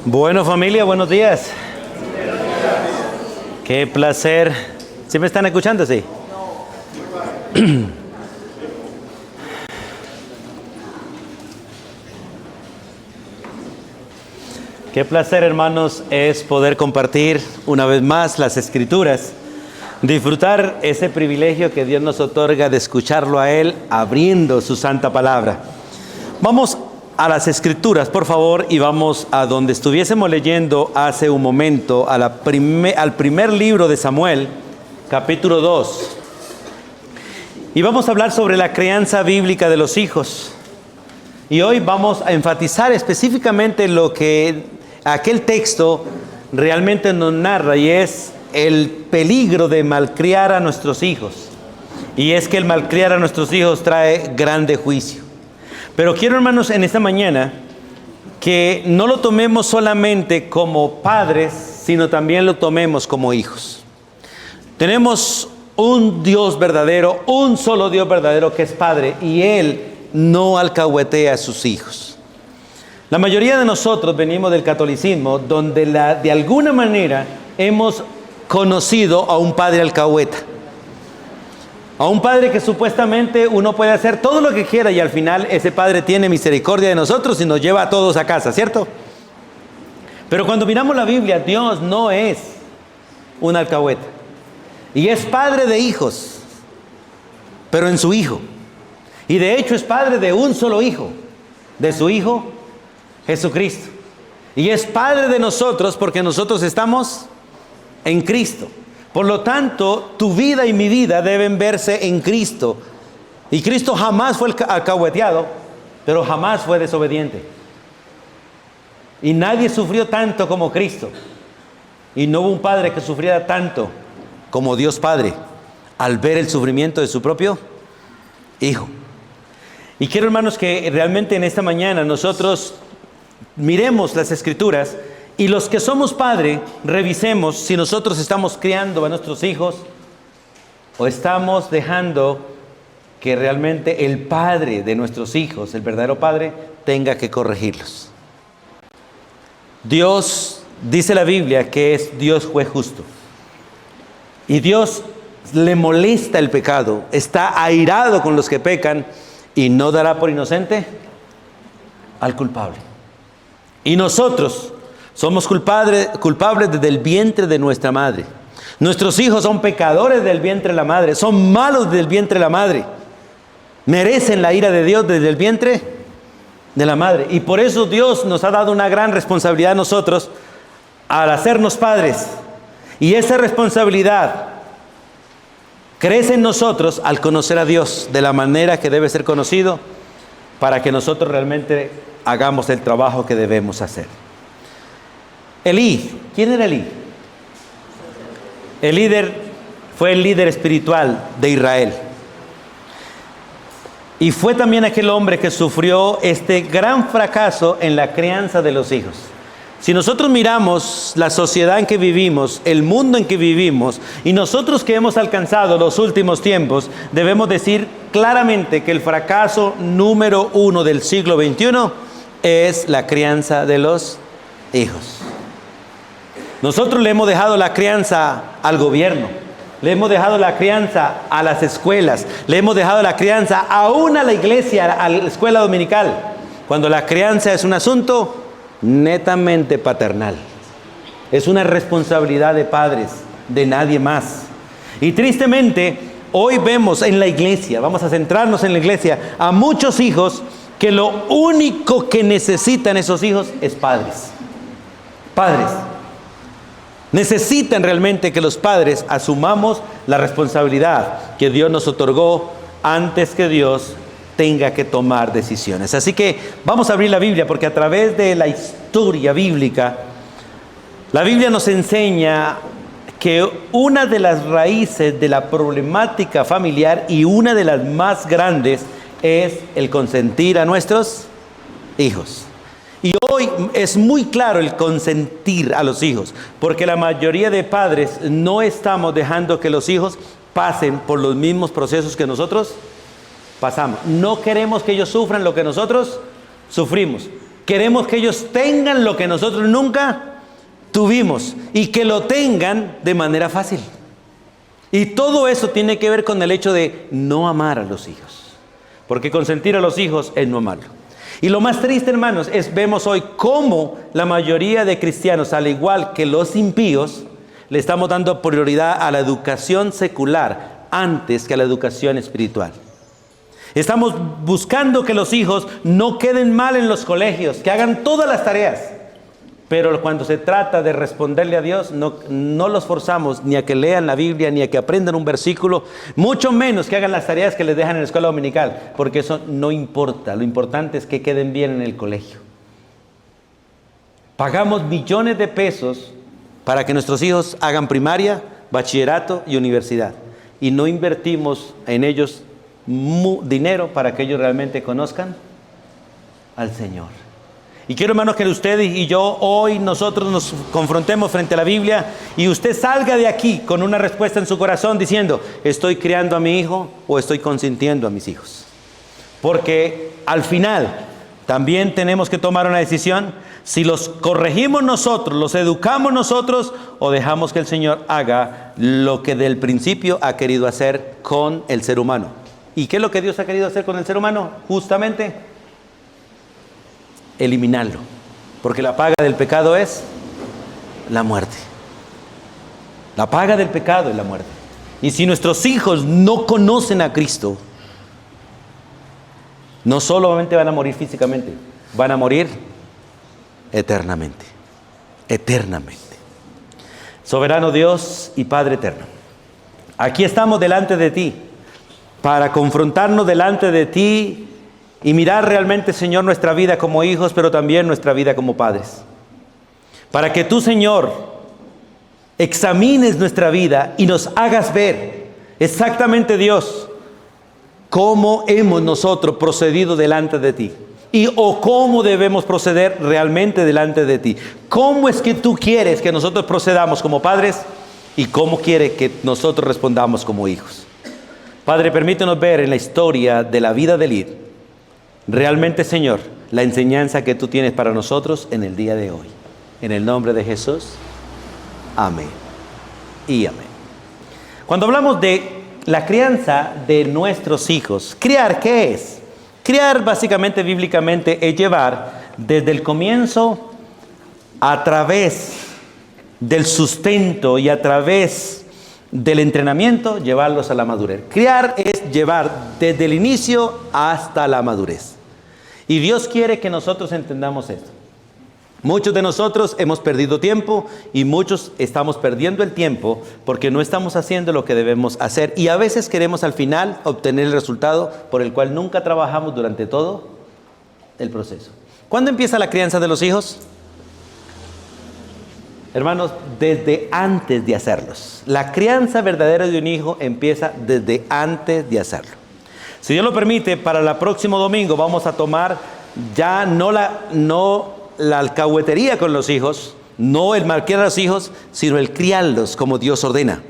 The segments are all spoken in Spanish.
Bueno, familia, buenos días. Qué placer. ¿Sí me están escuchando? Sí. Qué placer, hermanos, es poder compartir una vez más las Escrituras, disfrutar ese privilegio que Dios nos otorga de escucharlo a Él abriendo su santa palabra. Vamos a las Escrituras, por favor, y vamos a donde estuviésemos leyendo hace un momento, al primer libro de Samuel, capítulo 2. Y vamos a hablar sobre la crianza bíblica de los hijos. Y hoy vamos a enfatizar específicamente lo que aquel texto realmente nos narra, y es el peligro de malcriar a nuestros hijos. Y es que el malcriar a nuestros hijos trae grande juicio. Pero quiero, hermanos, en esta mañana que no lo tomemos solamente como padres, sino también lo tomemos como hijos. Tenemos un Dios verdadero, un solo Dios verdadero que es Padre, y Él no alcahuetea a sus hijos. La mayoría de nosotros venimos del catolicismo, donde de alguna manera hemos conocido a un padre alcahueta. A un padre que supuestamente uno puede hacer todo lo que quiera y al final ese padre tiene misericordia de nosotros y nos lleva a todos a casa, ¿cierto? Pero cuando miramos la Biblia, Dios no es un alcahueta. Y es padre de hijos, pero en su Hijo. Y de hecho es padre de un solo hijo, de su Hijo Jesucristo. Y es padre de nosotros porque nosotros estamos en Cristo. Por lo tanto, tu vida y mi vida deben verse en Cristo. Y Cristo jamás fue alcahueteado, pero jamás fue desobediente. Y nadie sufrió tanto como Cristo. Y no hubo un padre que sufriera tanto como Dios Padre al ver el sufrimiento de su propio Hijo. Y quiero, hermanos, que realmente en esta mañana nosotros miremos las Escrituras. Y los que somos padres, revisemos si nosotros estamos criando a nuestros hijos o estamos dejando que realmente el padre de nuestros hijos, el verdadero padre, tenga que corregirlos. Dios, dice la Biblia, que es Dios juez justo. Y Dios le molesta el pecado, está airado con los que pecan y no dará por inocente al culpable. Y nosotros somos culpables desde el vientre de nuestra madre. Nuestros hijos son pecadores del vientre de la madre, son malos del vientre de la madre. Merecen la ira de Dios desde el vientre de la madre. Y por eso Dios nos ha dado una gran responsabilidad a nosotros al hacernos padres. Y esa responsabilidad crece en nosotros al conocer a Dios de la manera que debe ser conocido, para que nosotros realmente hagamos el trabajo que debemos hacer. Elí, ¿quién era Elí? Fue el líder espiritual de Israel. Y fue también aquel hombre que sufrió este gran fracaso en la crianza de los hijos. Si nosotros miramos la sociedad en que vivimos, el mundo en que vivimos, y nosotros que hemos alcanzado los últimos tiempos, debemos decir claramente que el fracaso número 1 del siglo XXI es la crianza de los hijos. Nosotros le hemos dejado la crianza al gobierno, le hemos dejado la crianza a las escuelas, le hemos dejado la crianza aún a la iglesia, a la escuela dominical, cuando la crianza es un asunto netamente paternal. Es una responsabilidad de padres, de nadie más. Y tristemente, hoy vemos en la iglesia, vamos a centrarnos en la iglesia, a muchos hijos que lo único que necesitan esos hijos es padres. Padres. Necesitan realmente que los padres asumamos la responsabilidad que Dios nos otorgó antes que Dios tenga que tomar decisiones. Así que vamos a abrir la Biblia, porque a través de la historia bíblica, la Biblia nos enseña que una de las raíces de la problemática familiar y una de las más grandes es el consentir a nuestros hijos. Y hoy es muy claro el consentir a los hijos, porque la mayoría de padres no estamos dejando que los hijos pasen por los mismos procesos que nosotros pasamos. No queremos que ellos sufran lo que nosotros sufrimos. Queremos que ellos tengan lo que nosotros nunca tuvimos y que lo tengan de manera fácil. Y todo eso tiene que ver con el hecho de no amar a los hijos. Porque consentir a los hijos es no amarlo. Y lo más triste, hermanos, es vemos hoy cómo la mayoría de cristianos, al igual que los impíos, le estamos dando prioridad a la educación secular antes que a la educación espiritual. Estamos buscando que los hijos no queden mal en los colegios, que hagan todas las tareas. Pero cuando se trata de responderle a Dios, no los forzamos ni a que lean la Biblia, ni a que aprendan un versículo, mucho menos que hagan las tareas que les dejan en la escuela dominical, porque eso no importa. Lo importante es que queden bien en el colegio. Pagamos millones de pesos para que nuestros hijos hagan primaria, bachillerato y universidad. Y no invertimos en ellos dinero para que ellos realmente conozcan al Señor. Y quiero, hermanos, que usted y yo hoy nosotros nos confrontemos frente a la Biblia y usted salga de aquí con una respuesta en su corazón diciendo: ¿estoy criando a mi hijo o estoy consintiendo a mis hijos? Porque al final también tenemos que tomar una decisión: si los corregimos nosotros, los educamos nosotros, o dejamos que el Señor haga lo que del principio ha querido hacer con el ser humano. ¿Y qué es lo que Dios ha querido hacer con el ser humano? Justamente eliminarlo, porque la paga del pecado es la muerte. La paga del pecado es la muerte. Y si nuestros hijos no conocen a Cristo, no solamente van a morir físicamente, van a morir eternamente. Eternamente. Soberano Dios y Padre eterno, aquí estamos delante de ti para confrontarnos delante de ti y mirar realmente, Señor, nuestra vida como hijos, pero también nuestra vida como padres. Para que tú, Señor, examines nuestra vida y nos hagas ver exactamente, Dios, cómo hemos nosotros procedido delante de ti. O cómo debemos proceder realmente delante de ti. ¿Cómo es que tú quieres que nosotros procedamos como padres y cómo quieres que nosotros respondamos como hijos? Padre, permítenos ver en la historia de la vida de Lid realmente, Señor, la enseñanza que tú tienes para nosotros en el día de hoy. En el nombre de Jesús, amén y amén. Cuando hablamos de la crianza de nuestros hijos, criar, ¿qué es? Criar, básicamente, bíblicamente, es llevar desde el comienzo a través del sustento y a través del entrenamiento, llevarlos a la madurez. Criar es llevar desde el inicio hasta la madurez. Y Dios quiere que nosotros entendamos esto. Muchos de nosotros hemos perdido tiempo y muchos estamos perdiendo el tiempo porque no estamos haciendo lo que debemos hacer. Y a veces queremos al final obtener el resultado por el cual nunca trabajamos durante todo el proceso. ¿Cuándo empieza la crianza de los hijos? Hermanos, desde antes de hacerlos. La crianza verdadera de un hijo empieza desde antes de hacerlo. Si Dios lo permite, para el próximo domingo vamos a tomar ya no la alcahuetería con los hijos, no el malcriar a los hijos, sino el criarlos como Dios ordena.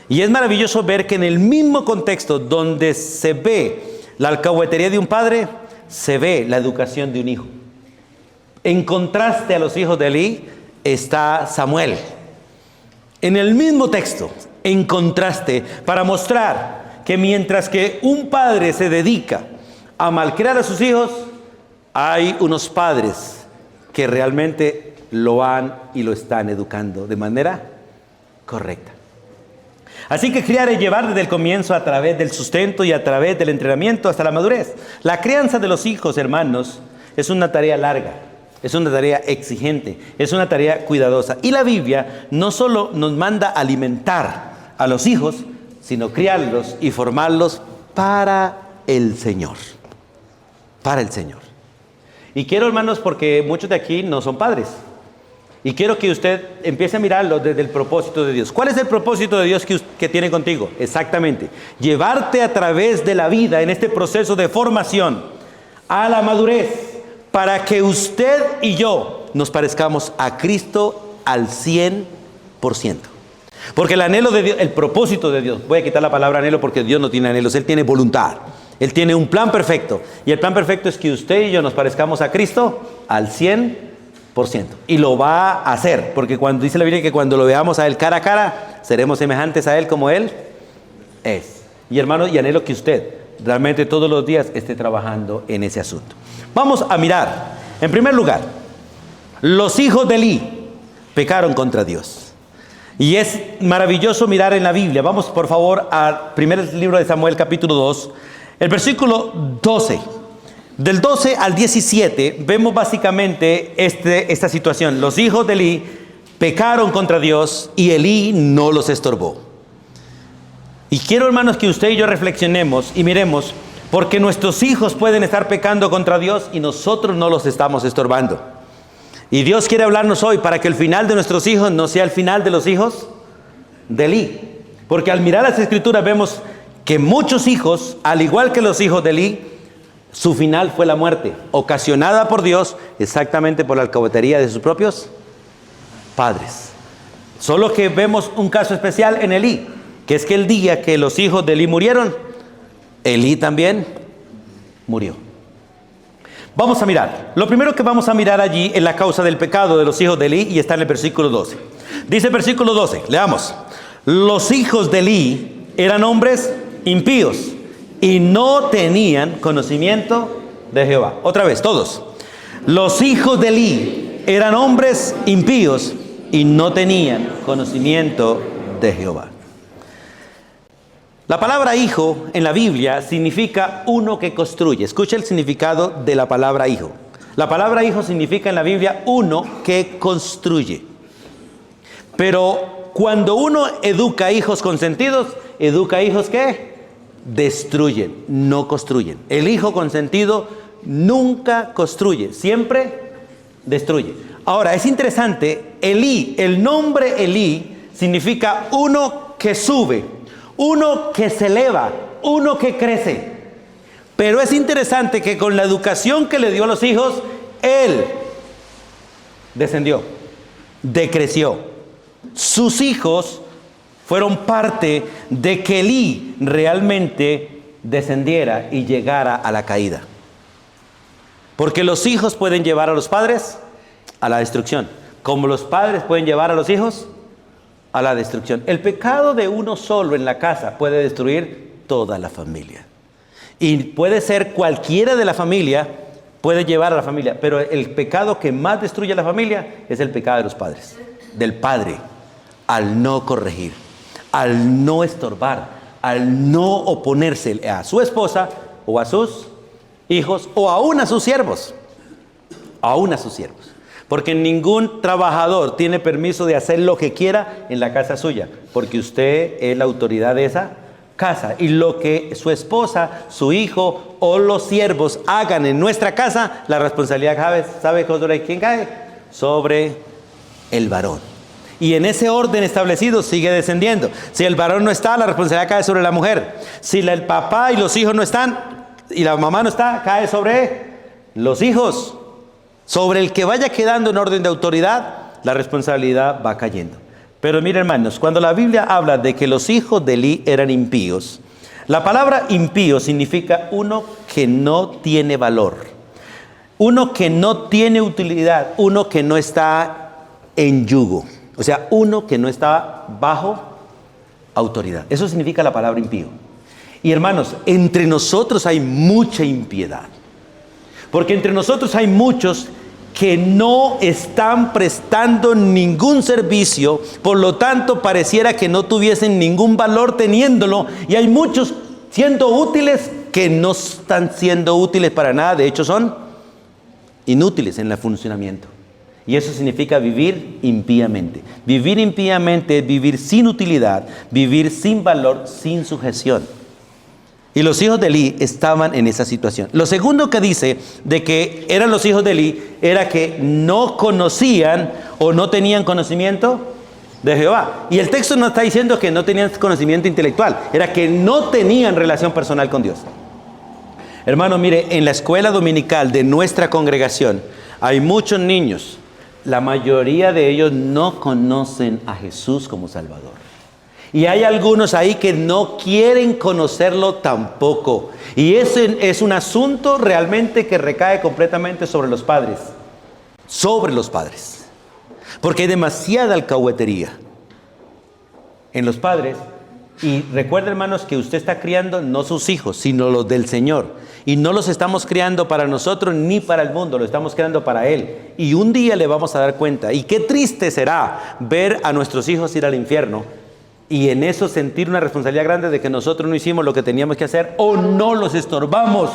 Y es maravilloso ver que en el mismo contexto donde se ve la alcahuetería de un padre, se ve la educación de un hijo. En contraste a los hijos de Elí está Samuel. En el mismo texto, en contraste, para mostrar que mientras que un padre se dedica a malcriar a sus hijos, hay unos padres que realmente lo han y lo están educando de manera correcta. Así que criar es llevar desde el comienzo a través del sustento y a través del entrenamiento hasta la madurez. La crianza de los hijos, hermanos, es una tarea larga, es una tarea exigente, es una tarea cuidadosa. Y la Biblia no solo nos manda alimentar a los hijos, sino criarlos y formarlos para el Señor. Para el Señor. Y quiero, hermanos, porque muchos de aquí no son padres. Y quiero que usted empiece a mirarlo desde el propósito de Dios. ¿Cuál es el propósito de Dios que tiene contigo? Exactamente. Llevarte a través de la vida en este proceso de formación a la madurez para que usted y yo nos parezcamos a Cristo al 100%. Porque el anhelo de Dios, el propósito de Dios, voy a quitar la palabra anhelo porque Dios no tiene anhelos, Él tiene voluntad. Él tiene un plan perfecto. Y el plan perfecto es que usted y yo nos parezcamos a Cristo al 100%. Y lo va a hacer. Porque cuando dice la Biblia que cuando lo veamos a Él cara a cara, seremos semejantes a Él como Él es. Y hermano, y anhelo que usted realmente todos los días esté trabajando en ese asunto. Vamos a mirar. En primer lugar, los hijos de Elí pecaron contra Dios. Y es maravilloso mirar en la Biblia. Vamos por favor al primer libro de Samuel, capítulo 2. El versículo 12, del 12 al 17, vemos básicamente esta situación. Los hijos de Elí pecaron contra Dios y Elí no los estorbó. Y quiero, hermanos, que usted y yo reflexionemos y miremos, porque nuestros hijos pueden estar pecando contra Dios y nosotros no los estamos estorbando. Y Dios quiere hablarnos hoy para que el final de nuestros hijos no sea el final de los hijos de Elí. Porque al mirar las Escrituras vemos que muchos hijos, al igual que los hijos de Elí, su final fue la muerte, ocasionada por Dios exactamente por la alcahuetería de sus propios padres. Solo que vemos un caso especial en Elí, que es que el día que los hijos de Elí murieron, Elí también murió. Vamos a mirar. Lo primero que vamos a mirar allí es la causa del pecado de los hijos de Elí y está en el versículo 12. Dice el versículo 12, leamos. Los hijos de Elí eran hombres impíos y no tenían conocimiento de Jehová. Otra vez, todos. Los hijos de Elí eran hombres impíos y no tenían conocimiento de Jehová. La palabra hijo en la Biblia significa uno que construye. Escucha el significado de la palabra hijo. La palabra hijo significa en la Biblia uno que construye. Pero cuando uno educa hijos consentidos, educa hijos que destruyen, no construyen. El hijo consentido nunca construye, siempre destruye. Ahora, es interesante, Elí, el nombre Elí significa uno que sube, uno que se eleva, uno que crece. Pero es interesante que con la educación que le dio a los hijos, él descendió, decreció. Sus hijos fueron parte de que Elí realmente descendiera y llegara a la caída. Porque los hijos pueden llevar a los padres a la destrucción, como los padres pueden llevar a los hijos a la destrucción. El pecado de uno solo en la casa puede destruir toda la familia. Y puede ser cualquiera de la familia, puede llevar a la familia, pero el pecado que más destruye a la familia es el pecado de los padres, del padre, al no corregir, al no estorbar, al no oponerse a su esposa o a sus hijos o aún a sus siervos, porque ningún trabajador tiene permiso de hacer lo que quiera en la casa suya, porque usted es la autoridad de esa casa, y lo que su esposa, su hijo o los siervos hagan en nuestra casa, la responsabilidad ¿sabe sobre quién cae? Sobre el varón. Y en ese orden establecido sigue descendiendo. Si el varón no está, la responsabilidad cae sobre la mujer. Si el papá y los hijos no están y la mamá no está, cae sobre los hijos. Sobre el que vaya quedando en orden de autoridad, la responsabilidad va cayendo. Pero miren, hermanos, cuando la Biblia habla de que los hijos de Elí eran impíos, la palabra impío significa uno que no tiene valor, uno que no tiene utilidad, uno que no está en yugo, o sea, uno que no está bajo autoridad. Eso significa la palabra impío. Y hermanos, entre nosotros hay mucha impiedad, porque entre nosotros hay muchos que no están prestando ningún servicio, por lo tanto pareciera que no tuviesen ningún valor teniéndolo, y hay muchos siendo útiles que no están siendo útiles para nada, de hecho son inútiles en el funcionamiento. Y eso significa vivir impíamente. Vivir impíamente es vivir sin utilidad, vivir sin valor, sin sujeción. Y los hijos de Elí estaban en esa situación. Lo segundo que dice de que eran los hijos de Elí era que no conocían o no tenían conocimiento de Jehová. Y el texto no está diciendo que no tenían conocimiento intelectual, era que no tenían relación personal con Dios. Hermano, mire, en la escuela dominical de nuestra congregación hay muchos niños. La mayoría de ellos no conocen a Jesús como Salvador. Y hay algunos ahí que no quieren conocerlo tampoco. Y ese es un asunto realmente que recae completamente sobre los padres. Sobre los padres. Porque hay demasiada alcahuetería en los padres. Y recuerda, hermanos, que usted está criando no sus hijos, sino los del Señor. Y no los estamos criando para nosotros ni para el mundo, lo estamos criando para Él. Y un día le vamos a dar cuenta. Y qué triste será ver a nuestros hijos ir al infierno y en eso sentir una responsabilidad grande de que nosotros no hicimos lo que teníamos que hacer o no los estorbamos.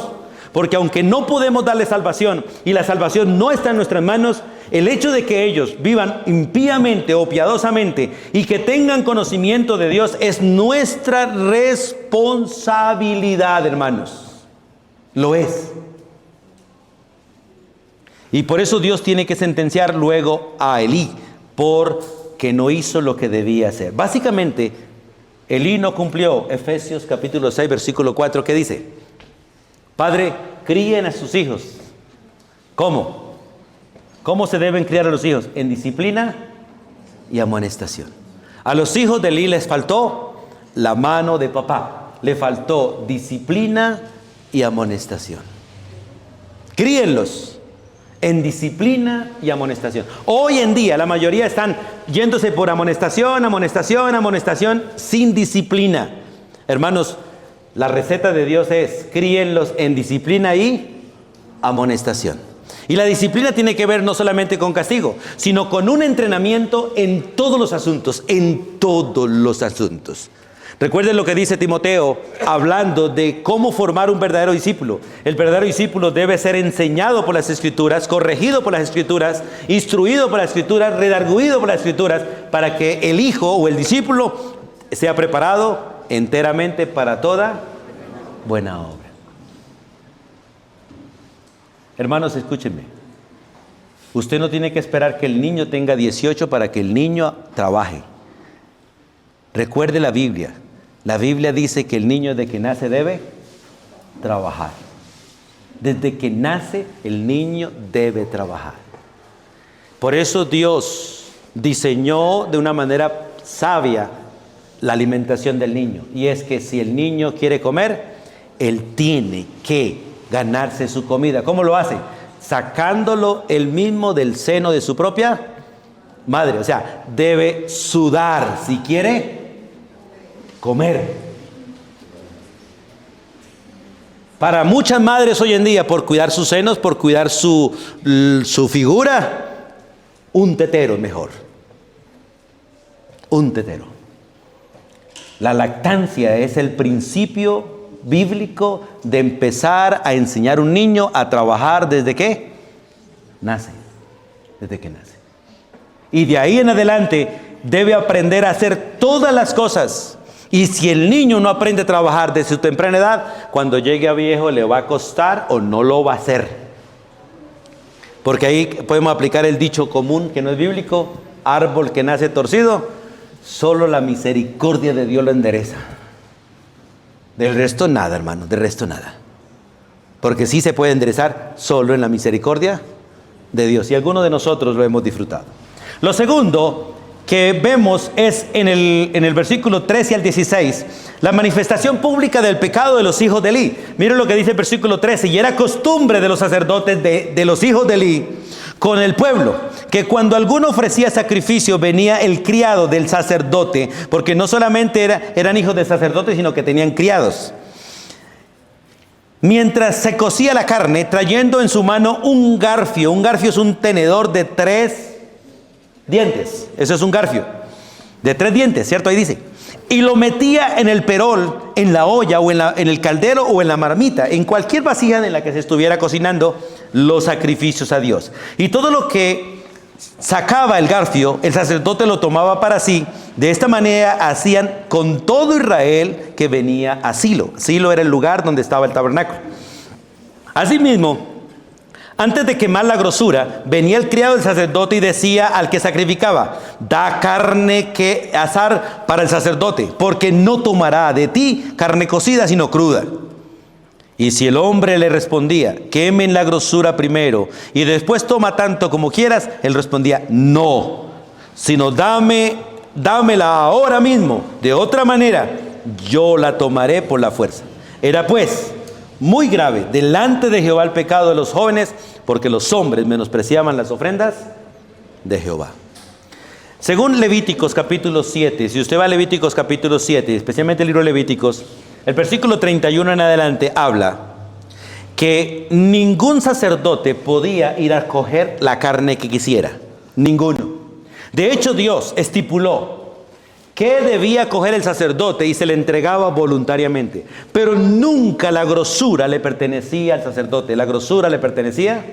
Porque aunque no podemos darle salvación y la salvación no está en nuestras manos, el hecho de que ellos vivan impíamente o piadosamente y que tengan conocimiento de Dios es nuestra responsabilidad, hermanos. Lo es. Y por eso Dios tiene que sentenciar luego a Elí porque no hizo lo que debía hacer. Básicamente, Elí no cumplió. Efesios capítulo 6, versículo 4, ¿qué dice? Padre, críen a sus hijos. ¿Cómo? ¿Cómo se deben criar a los hijos? En disciplina y amonestación. A los hijos de Elí les faltó la mano de papá. Le faltó disciplina y amonestación. Críenlos en disciplina y amonestación. Hoy en día la mayoría están yéndose por amonestación, amonestación, amonestación, sin disciplina. Hermanos, la receta de Dios es críenlos en disciplina y amonestación. Y la disciplina tiene que ver no solamente con castigo, sino con un entrenamiento en todos los asuntos, en todos los asuntos. Recuerden lo que dice Timoteo hablando de cómo formar un verdadero discípulo. El verdadero discípulo debe ser enseñado por las Escrituras, corregido por las Escrituras, instruido por las Escrituras, redarguido por las Escrituras, para que el hijo o el discípulo sea preparado enteramente para toda buena obra. Hermanos, escúchenme. Usted no tiene que esperar que el niño tenga 18 para que el niño trabaje. Recuerde la Biblia. La Biblia dice que el niño desde que nace debe trabajar. Desde que nace el niño debe trabajar. Por eso Dios diseñó de una manera sabia la alimentación del niño. Y es que si el niño quiere comer, él tiene que ganarse su comida. ¿Cómo lo hace? Sacándolo él mismo del seno de su propia madre. O sea, debe sudar si quiere comer. Para muchas madres hoy en día, por cuidar sus senos, por cuidar su figura, un tetero es mejor. Un tetero. La lactancia es el principio bíblico de empezar a enseñar a un niño a trabajar desde que nace. Desde que nace. Y de ahí en adelante debe aprender a hacer todas las cosas. Y si el niño no aprende a trabajar desde su temprana edad, cuando llegue a viejo le va a costar o no lo va a hacer. Porque ahí podemos aplicar el dicho común que no es bíblico: árbol que nace torcido, solo la misericordia de Dios lo endereza. Del resto nada, hermano, del resto nada. Porque sí se puede enderezar solo en la misericordia de Dios. Y algunos de nosotros lo hemos disfrutado. Lo segundo que vemos es en el versículo 13 al 16, la manifestación pública del pecado de los hijos de Elí. Miren lo que dice el versículo 13: y era costumbre de los sacerdotes de los hijos de Elí con el pueblo, que cuando alguno ofrecía sacrificio venía el criado del sacerdote, porque no solamente eran hijos de sacerdotes, sino que tenían criados. Mientras se cocía la carne, trayendo en su mano un garfio. Un garfio es un tenedor de 3 dientes. Eso es un garfio de 3 dientes, ¿cierto? Ahí dice. Y lo metía en el perol, en la olla o en el caldero o en la marmita, en cualquier vasija en la que se estuviera cocinando los sacrificios a Dios. Y todo lo que sacaba el garfio, el sacerdote lo tomaba para sí. De esta manera hacían con todo Israel que venía a Silo. Silo era el lugar donde estaba el tabernáculo. Asimismo, antes de quemar la grosura, venía el criado del sacerdote y decía al que sacrificaba: da carne que asar para el sacerdote, porque no tomará de ti carne cocida, sino cruda. Y si el hombre le respondía: quemen la grosura primero y después toma tanto como quieras, él respondía: no, sino dame dámela ahora mismo, de otra manera, yo la tomaré por la fuerza. Era pues muy grave delante de Jehová el pecado de los jóvenes, porque los hombres menospreciaban las ofrendas de Jehová. Según Levíticos capítulo 7, si usted va a Levíticos capítulo 7, especialmente el libro de Levíticos, el versículo 31 en adelante habla que ningún sacerdote podía ir a coger la carne que quisiera, ninguno. De hecho, Dios estipuló que debía coger el sacerdote y se le entregaba voluntariamente, pero nunca la grosura le pertenecía al sacerdote, la grosura le pertenecía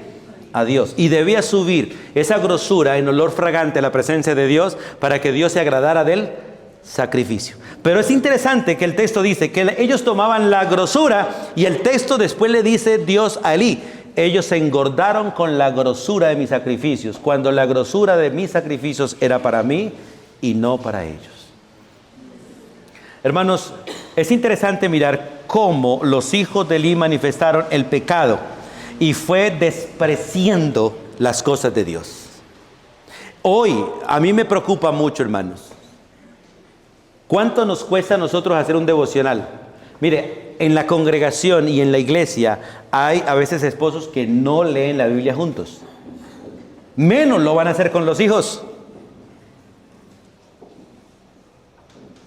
a Dios, y debía subir esa grosura en olor fragante a la presencia de Dios para que Dios se agradara del sacrificio. Pero es interesante que el texto dice que ellos tomaban la grosura, y el texto después le dice Dios a Elí: ellos se engordaron con la grosura de mis sacrificios, cuando la grosura de mis sacrificios era para mí y no para ellos. Hermanos, es interesante mirar cómo los hijos de Elí manifestaron el pecado, y fue despreciando las cosas de Dios. Hoy a mí me preocupa mucho, hermanos, ¿cuánto nos cuesta a nosotros hacer un devocional? Mire, en la congregación y en la iglesia hay a veces esposos que no leen la Biblia juntos. Menos lo van a hacer con los hijos.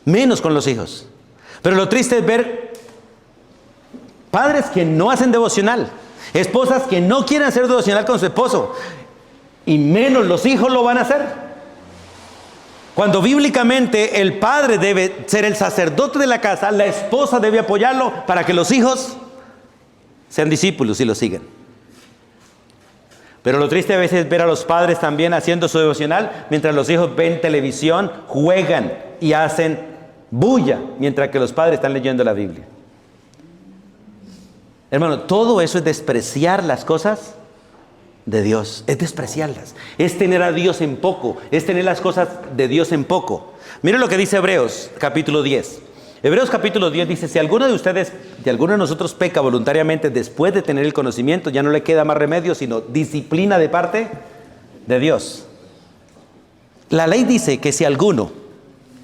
Menos con los hijos. Pero lo triste es ver padres que no hacen devocional, esposas que no quieren hacer devocional con su esposo, y menos los hijos lo van a hacer. Cuando bíblicamente el padre debe ser el sacerdote de la casa, la esposa debe apoyarlo para que los hijos sean discípulos y lo sigan. Pero lo triste a veces es ver a los padres también haciendo su devocional mientras los hijos ven televisión, juegan y hacen bulla mientras que los padres están leyendo la Biblia. Hermano, todo eso es despreciar las cosas de Dios, es despreciarlas, es tener a Dios en poco, es tener las cosas de Dios en poco. Miren lo que dice Hebreos capítulo 10. Hebreos capítulo 10 dice: si alguno de ustedes, de alguno de nosotros peca voluntariamente después de tener el conocimiento, ya no le queda más remedio sino disciplina de parte de Dios. La ley dice que si alguno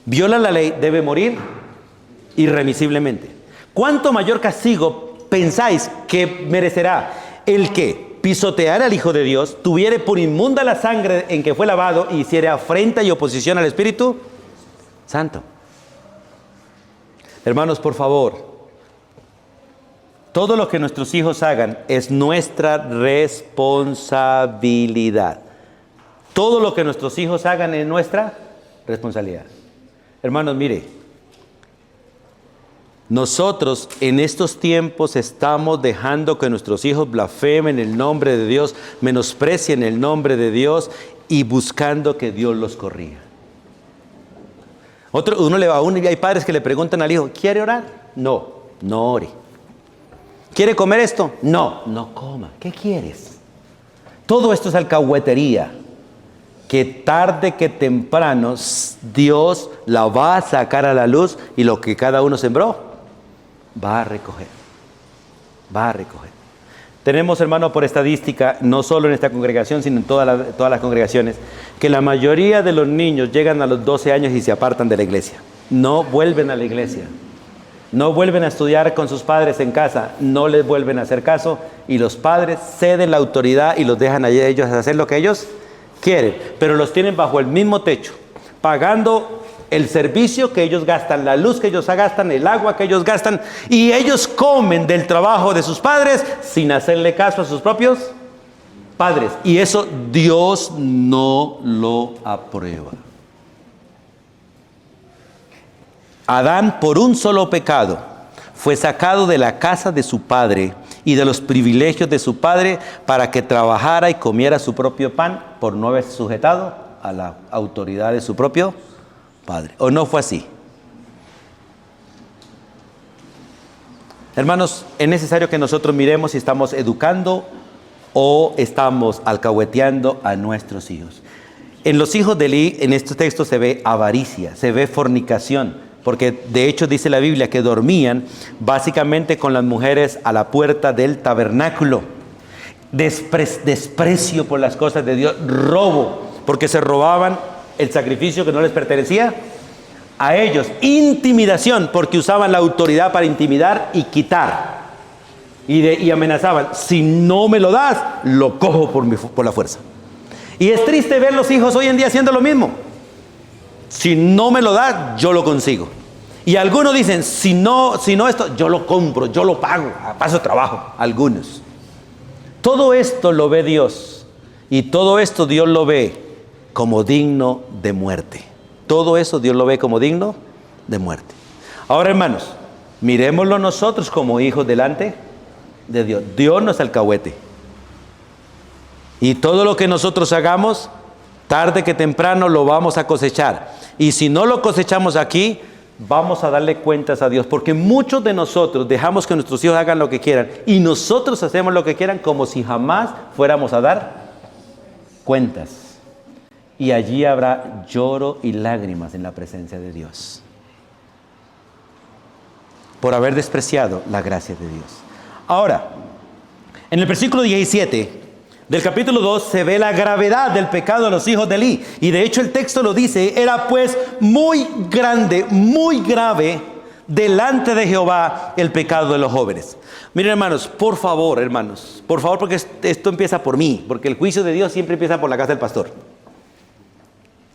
viola la ley debe morir irremisiblemente. ¿Cuánto mayor castigo pensáis que merecerá el que pisotear al Hijo de Dios, tuviere por inmunda la sangre en que fue lavado y hiciere afrenta y oposición al Espíritu Santo? Hermanos, por favor, todo lo que nuestros hijos hagan es nuestra responsabilidad. Todo lo que nuestros hijos hagan es nuestra responsabilidad. Hermanos, mire, nosotros en estos tiempos estamos dejando que nuestros hijos blasfemen el nombre de Dios, menosprecien el nombre de Dios y buscando que Dios los corrija. Y hay padres que le preguntan al hijo: ¿quiere orar? No, no ore. ¿Quiere comer esto? No, no coma. ¿Qué quieres? Todo esto es alcahuetería, que tarde que temprano Dios la va a sacar a la luz, y lo que cada uno sembró va a recoger. Va a recoger. Tenemos, hermano, por estadística, no solo en esta congregación, sino en todas las congregaciones, que la mayoría de los niños llegan a los 12 años y se apartan de la iglesia. No vuelven a la iglesia. No vuelven a estudiar con sus padres en casa. No les vuelven a hacer caso. Y los padres ceden la autoridad y los dejan a ellos hacer lo que ellos quieren. Pero los tienen bajo el mismo techo, pagando el servicio que ellos gastan, la luz que ellos gastan, el agua que ellos gastan, y ellos comen del trabajo de sus padres sin hacerle caso a sus propios padres. Y eso Dios no lo aprueba. Adán, por un solo pecado, fue sacado de la casa de su padre y de los privilegios de su padre para que trabajara y comiera su propio pan, por no haberse sujetado a la autoridad de su propio padre. ¿O no fue así? Hermanos, es necesario que nosotros miremos si estamos educando o estamos alcahueteando a nuestros hijos. En los hijos de Elí, en estos textos se ve avaricia, se ve fornicación, porque de hecho dice la Biblia que dormían básicamente con las mujeres a la puerta del tabernáculo. Desprecio por las cosas de Dios, robo, porque se robaban el sacrificio que no les pertenecía a ellos. Intimidación, porque usaban la autoridad para intimidar y quitar. Y amenazaban, si no me lo das, lo cojo por la fuerza. Y es triste ver los hijos hoy en día haciendo lo mismo. Si no me lo das, yo lo consigo. Y algunos dicen, si no esto, yo lo compro, yo lo pago, a paso de trabajo. Algunos. Todo esto lo ve Dios. Y todo esto Dios lo ve como digno de muerte. Todo eso Dios lo ve como digno de muerte. Ahora, hermanos, miremoslo nosotros como hijos delante de Dios. Dios no es alcahuete. Y todo lo que nosotros hagamos, tarde que temprano lo vamos a cosechar. Y si no lo cosechamos aquí, vamos a darle cuentas a Dios. Porque muchos de nosotros dejamos que nuestros hijos hagan lo que quieran. Y nosotros hacemos lo que quieran como si jamás fuéramos a dar cuentas. Y allí habrá lloro y lágrimas en la presencia de Dios. Por haber despreciado la gracia de Dios. Ahora, en el versículo 17 del capítulo 2 se ve la gravedad del pecado de los hijos de Elí. Y de hecho el texto lo dice, era pues muy grande, muy grave delante de Jehová el pecado de los jóvenes. Miren, hermanos, por favor, porque esto empieza por mí, porque el juicio de Dios siempre empieza por la casa del pastor.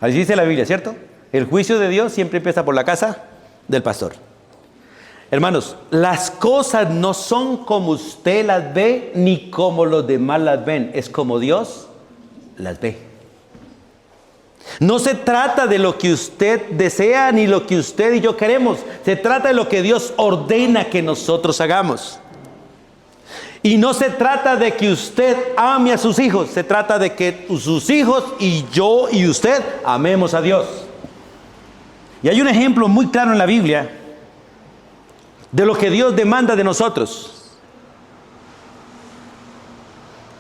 Así dice la Biblia, ¿cierto? El juicio de Dios siempre empieza por la casa del pastor. Hermanos, las cosas no son como usted las ve, ni como los demás las ven. Es como Dios las ve. No se trata de lo que usted desea, ni lo que usted y yo queremos. Se trata de lo que Dios ordena que nosotros hagamos. Y no se trata de que usted ame a sus hijos. Se trata de que sus hijos y yo y usted amemos a Dios. Y hay un ejemplo muy claro en la Biblia de lo que Dios demanda de nosotros.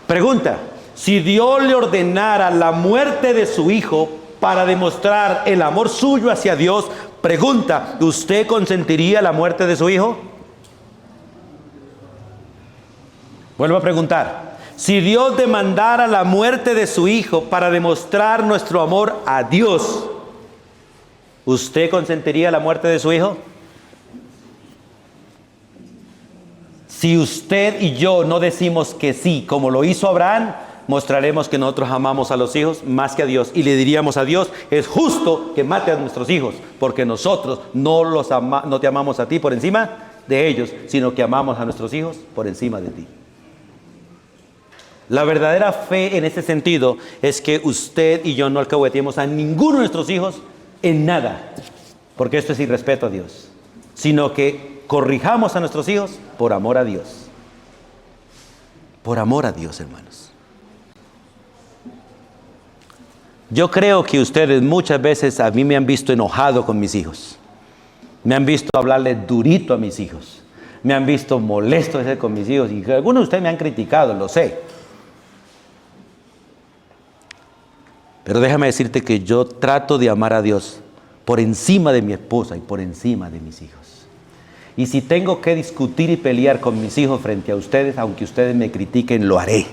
Pregunta: si Dios le ordenara la muerte de su hijo para demostrar el amor suyo hacia Dios, pregunta, ¿usted consentiría la muerte de su hijo? Vuelvo a preguntar, si Dios demandara la muerte de su hijo para demostrar nuestro amor a Dios, ¿usted consentiría la muerte de su hijo? Si usted y yo no decimos que sí, como lo hizo Abraham, mostraremos que nosotros amamos a los hijos más que a Dios. Y le diríamos a Dios, es justo que mate a nuestros hijos, porque nosotros no te amamos a ti por encima de ellos, sino que amamos a nuestros hijos por encima de ti. La verdadera fe en ese sentido es que usted y yo no alcahueteemos a ninguno de nuestros hijos en nada, porque esto es irrespeto a Dios, sino que corrijamos a nuestros hijos por amor a Dios. Por amor a Dios, hermanos. Yo creo que ustedes muchas veces a mí me han visto enojado con mis hijos. Me han visto hablarle durito a mis hijos. Me han visto molesto con mis hijos. Y algunos de ustedes me han criticado, lo sé. Pero déjame decirte que yo trato de amar a Dios por encima de mi esposa y por encima de mis hijos. Y si tengo que discutir y pelear con mis hijos frente a ustedes, aunque ustedes me critiquen, lo haré.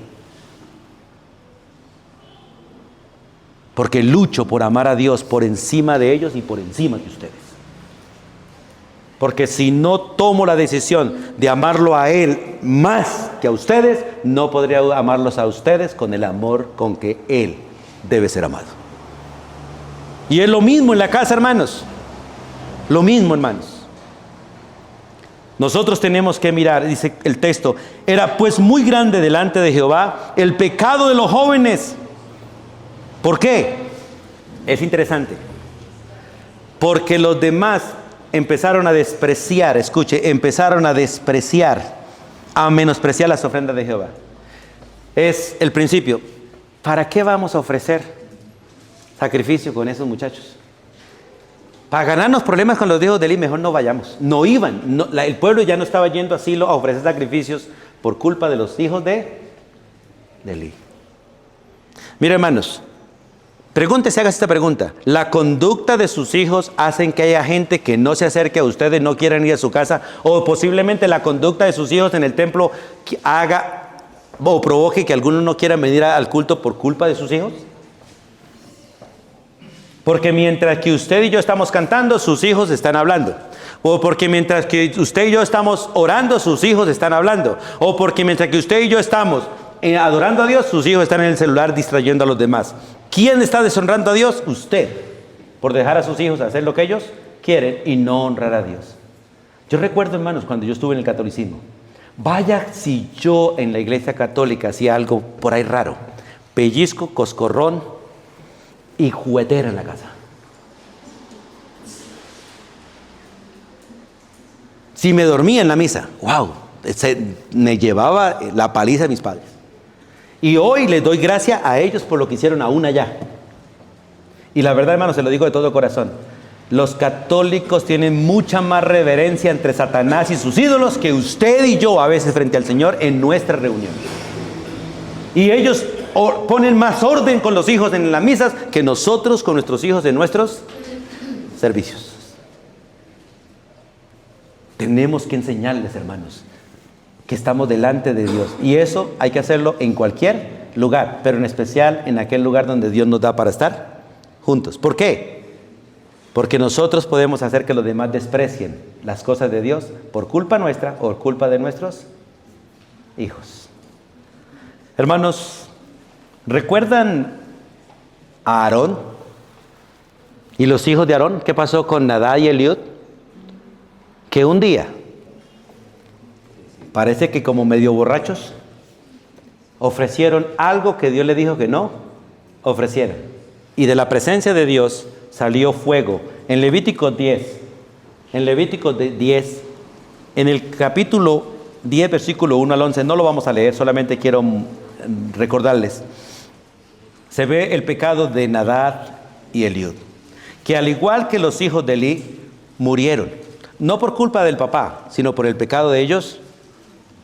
Porque lucho por amar a Dios por encima de ellos y por encima de ustedes. Porque si no tomo la decisión de amarlo a Él más que a ustedes, no podría amarlos a ustedes con el amor con que Él debe ser amado. Y es lo mismo en la casa, hermanos. Lo mismo, hermanos. Nosotros tenemos que mirar, dice el texto, era pues muy grande delante de Jehová el pecado de los jóvenes. ¿Por qué? Es interesante. Porque los demás empezaron a despreciar, escuche, a menospreciar las ofrendas de Jehová. Es el principio. ¿Para qué vamos a ofrecer sacrificio con esos muchachos? Para ganarnos problemas con los hijos de Elí, mejor no vayamos. No iban. El pueblo ya no estaba yendo a Silo a ofrecer sacrificios por culpa de los hijos de Elí. Mira, hermanos, pregúntese, haga esta pregunta. ¿La conducta de sus hijos hacen que haya gente que no se acerque a ustedes, no quieran ir a su casa? ¿O posiblemente la conducta de sus hijos en el templo haga o provoque que algunos no quieran venir al culto por culpa de sus hijos? Porque mientras que usted y yo estamos cantando, sus hijos están hablando. O porque mientras que usted y yo estamos orando, sus hijos están hablando. O porque mientras que usted y yo estamos adorando a Dios, sus hijos están en el celular distrayendo a los demás. ¿Quién está deshonrando a Dios? Usted, por dejar a sus hijos hacer lo que ellos quieren y no honrar a Dios. Yo recuerdo, hermanos, cuando yo estuve en el catolicismo, vaya si yo en la iglesia católica hacía algo por ahí raro. Pellizco, coscorrón y juguetera en la casa. Si me dormía en la misa, wow, me llevaba la paliza de mis padres. Y hoy les doy gracias a ellos por lo que hicieron aún allá. Y la verdad, hermano, se lo digo de todo corazón. Los católicos tienen mucha más reverencia entre Satanás y sus ídolos que usted y yo a veces frente al Señor en nuestra reunión. Y ellos ponen más orden con los hijos en las misas que nosotros con nuestros hijos en nuestros servicios. Tenemos que enseñarles, hermanos, que estamos delante de Dios. Y eso hay que hacerlo en cualquier lugar, pero en especial en aquel lugar donde Dios nos da para estar juntos. ¿Por qué? Porque nosotros podemos hacer que los demás desprecien las cosas de Dios por culpa nuestra o por culpa de nuestros hijos. Hermanos, ¿recuerdan a Aarón y los hijos de Aarón? ¿Qué pasó con Nadab y Eliud? Que un día, parece que como medio borrachos, ofrecieron algo que Dios les dijo que no ofrecieran. Y de la presencia de Dios salió fuego. En Levítico 10, en el capítulo 10, versículo 1 al 11, no lo vamos a leer, solamente quiero recordarles. Se ve el pecado de Nadab y Eliud, que al igual que los hijos de Elí, murieron. No por culpa del papá, sino por el pecado de ellos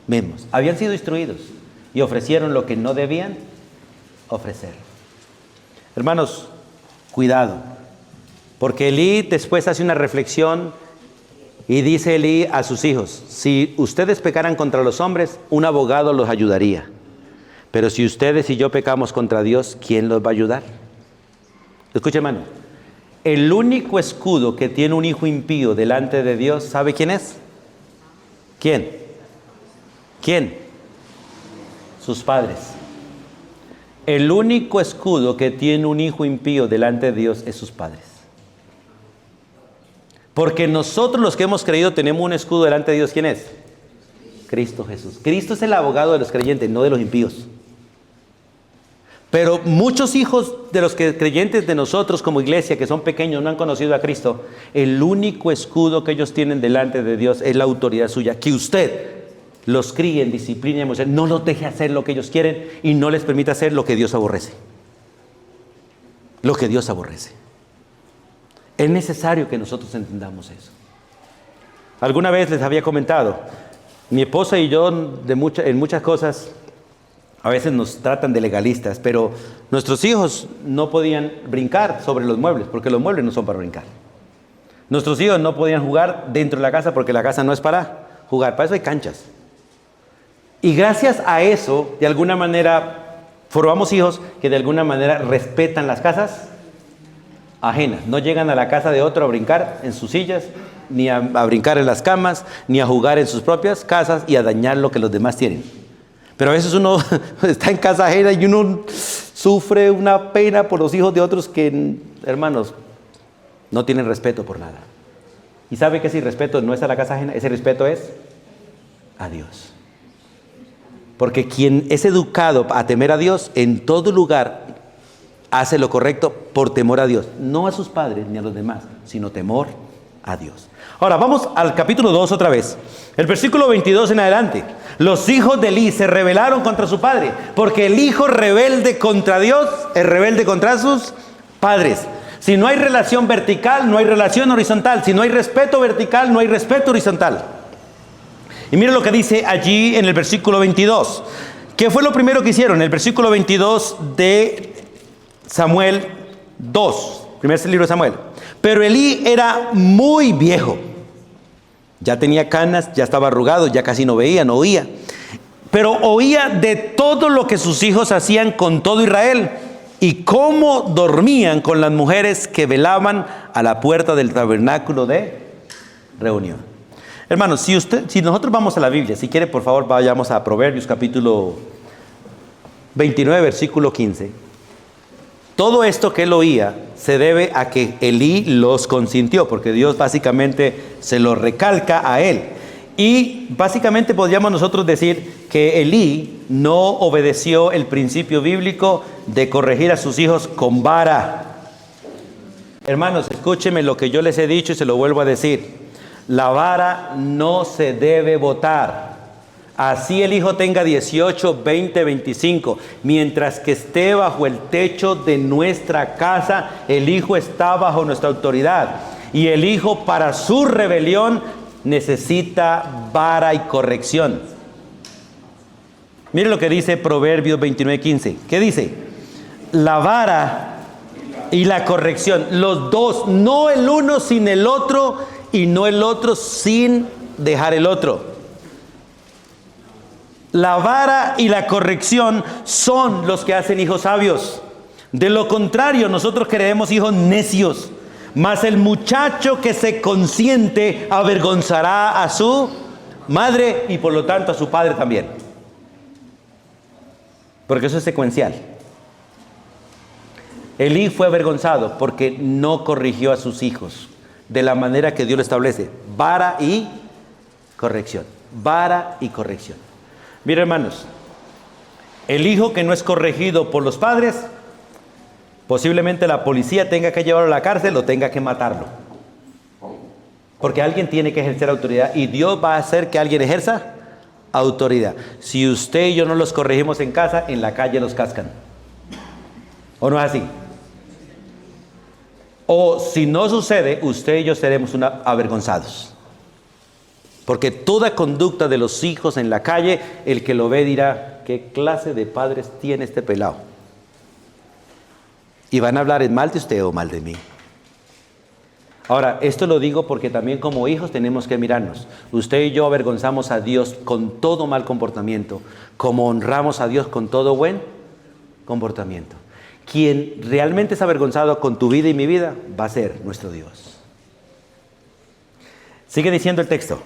mismos. Habían sido instruidos y ofrecieron lo que no debían ofrecer. Hermanos, cuidado, porque Elí después hace una reflexión y dice Elí a sus hijos: si ustedes pecaran contra los hombres, un abogado los ayudaría. Pero si ustedes y yo pecamos contra Dios, ¿quién los va a ayudar? Escucha, hermano. El único escudo que tiene un hijo impío delante de Dios, ¿sabe quién es? ¿Quién? ¿Quién? Sus padres. El único escudo que tiene un hijo impío delante de Dios es sus padres. Porque nosotros los que hemos creído tenemos un escudo delante de Dios. ¿Quién es? Cristo Jesús. Cristo es el abogado de los creyentes, no de los impíos. Pero muchos hijos de los creyentes de nosotros como iglesia que son pequeños no han conocido a Cristo. El único escudo que ellos tienen delante de Dios es la autoridad suya. Que usted los críe en disciplina y emoción. No los deje hacer lo que ellos quieren y no les permita hacer lo que Dios aborrece. Lo que Dios aborrece. Es necesario que nosotros entendamos eso. Alguna vez les había comentado, mi esposa y yo en muchas cosas a veces nos tratan de legalistas, pero nuestros hijos no podían brincar sobre los muebles, porque los muebles no son para brincar. Nuestros hijos no podían jugar dentro de la casa, porque la casa no es para jugar, para eso hay canchas. Y gracias a eso, de alguna manera, formamos hijos que de alguna manera respetan las casas ajenas. No llegan a la casa de otro a brincar en sus sillas, ni a brincar en las camas, ni a jugar en sus propias casas y a dañar lo que los demás tienen. Pero a veces uno está en casa ajena y uno sufre una pena por los hijos de otros que, hermanos, no tienen respeto por nada. ¿Y sabe que ese respeto no es a la casa ajena? Ese respeto es a Dios. Porque quien es educado a temer a Dios, en todo lugar hace lo correcto por temor a Dios. No a sus padres ni a los demás, sino temor a Dios. Ahora, vamos al capítulo 2 otra vez. El versículo 22 en adelante. Los hijos de Elí se rebelaron contra su padre, porque el hijo rebelde contra Dios es rebelde contra sus padres. Si no hay relación vertical, no hay relación horizontal. Si no hay respeto vertical, no hay respeto horizontal. Y miren lo que dice allí en el versículo 22. ¿Qué fue lo primero que hicieron? El versículo 22 de Samuel 2, primer libro de Samuel. Pero Elí era muy viejo. Ya tenía canas, ya estaba arrugado, ya casi no veía, no oía. Pero oía de todo lo que sus hijos hacían con todo Israel. y cómo dormían con las mujeres que velaban a la puerta del tabernáculo de reunión. Hermanos, si nosotros vamos a la Biblia, si quiere por favor vayamos a Proverbios capítulo 29, versículo 15. Todo esto que él oía se debe a que Elí los consintió, porque Dios básicamente se lo recalca a él. Y básicamente podríamos nosotros decir que Elí no obedeció el principio bíblico de corregir a sus hijos con vara. Hermanos, escúchenme lo que yo les he dicho y se lo vuelvo a decir. La vara no se debe botar. Así el hijo tenga 18, 20, 25. Mientras que esté bajo el techo de nuestra casa, el hijo está bajo nuestra autoridad. Y el hijo para su rebelión necesita vara y corrección. Mire lo que dice Proverbios 29:15. ¿Qué dice? La vara y la corrección, los dos, no el uno sin el otro y no el otro sin dejar el otro. La vara y la corrección son los que hacen hijos sabios. De lo contrario, nosotros creemos hijos necios. Mas el muchacho que se consiente avergonzará a su madre y por lo tanto a su padre también. Porque eso es secuencial. Elí fue avergonzado porque no corrigió a sus hijos de la manera que Dios lo establece. Vara y corrección. Vara y corrección. Mira, hermanos, el hijo que no es corregido por los padres, posiblemente la policía tenga que llevarlo a la cárcel o tenga que matarlo. Porque alguien tiene que ejercer autoridad y Dios va a hacer que alguien ejerza autoridad. Si usted y yo no los corregimos en casa, en la calle los cascan. ¿O no es así? O si no sucede, usted y yo seremos avergonzados. Porque toda conducta de los hijos en la calle, el que lo ve dirá, ¿qué clase de padres tiene este pelado? Y van a hablar en mal de usted o mal de mí. Ahora, esto lo digo porque también como hijos tenemos que mirarnos. Usted y yo avergonzamos a Dios con todo mal comportamiento, como honramos a Dios con todo buen comportamiento. Quien realmente es avergonzado con tu vida y mi vida va a ser nuestro Dios. Sigue diciendo el texto.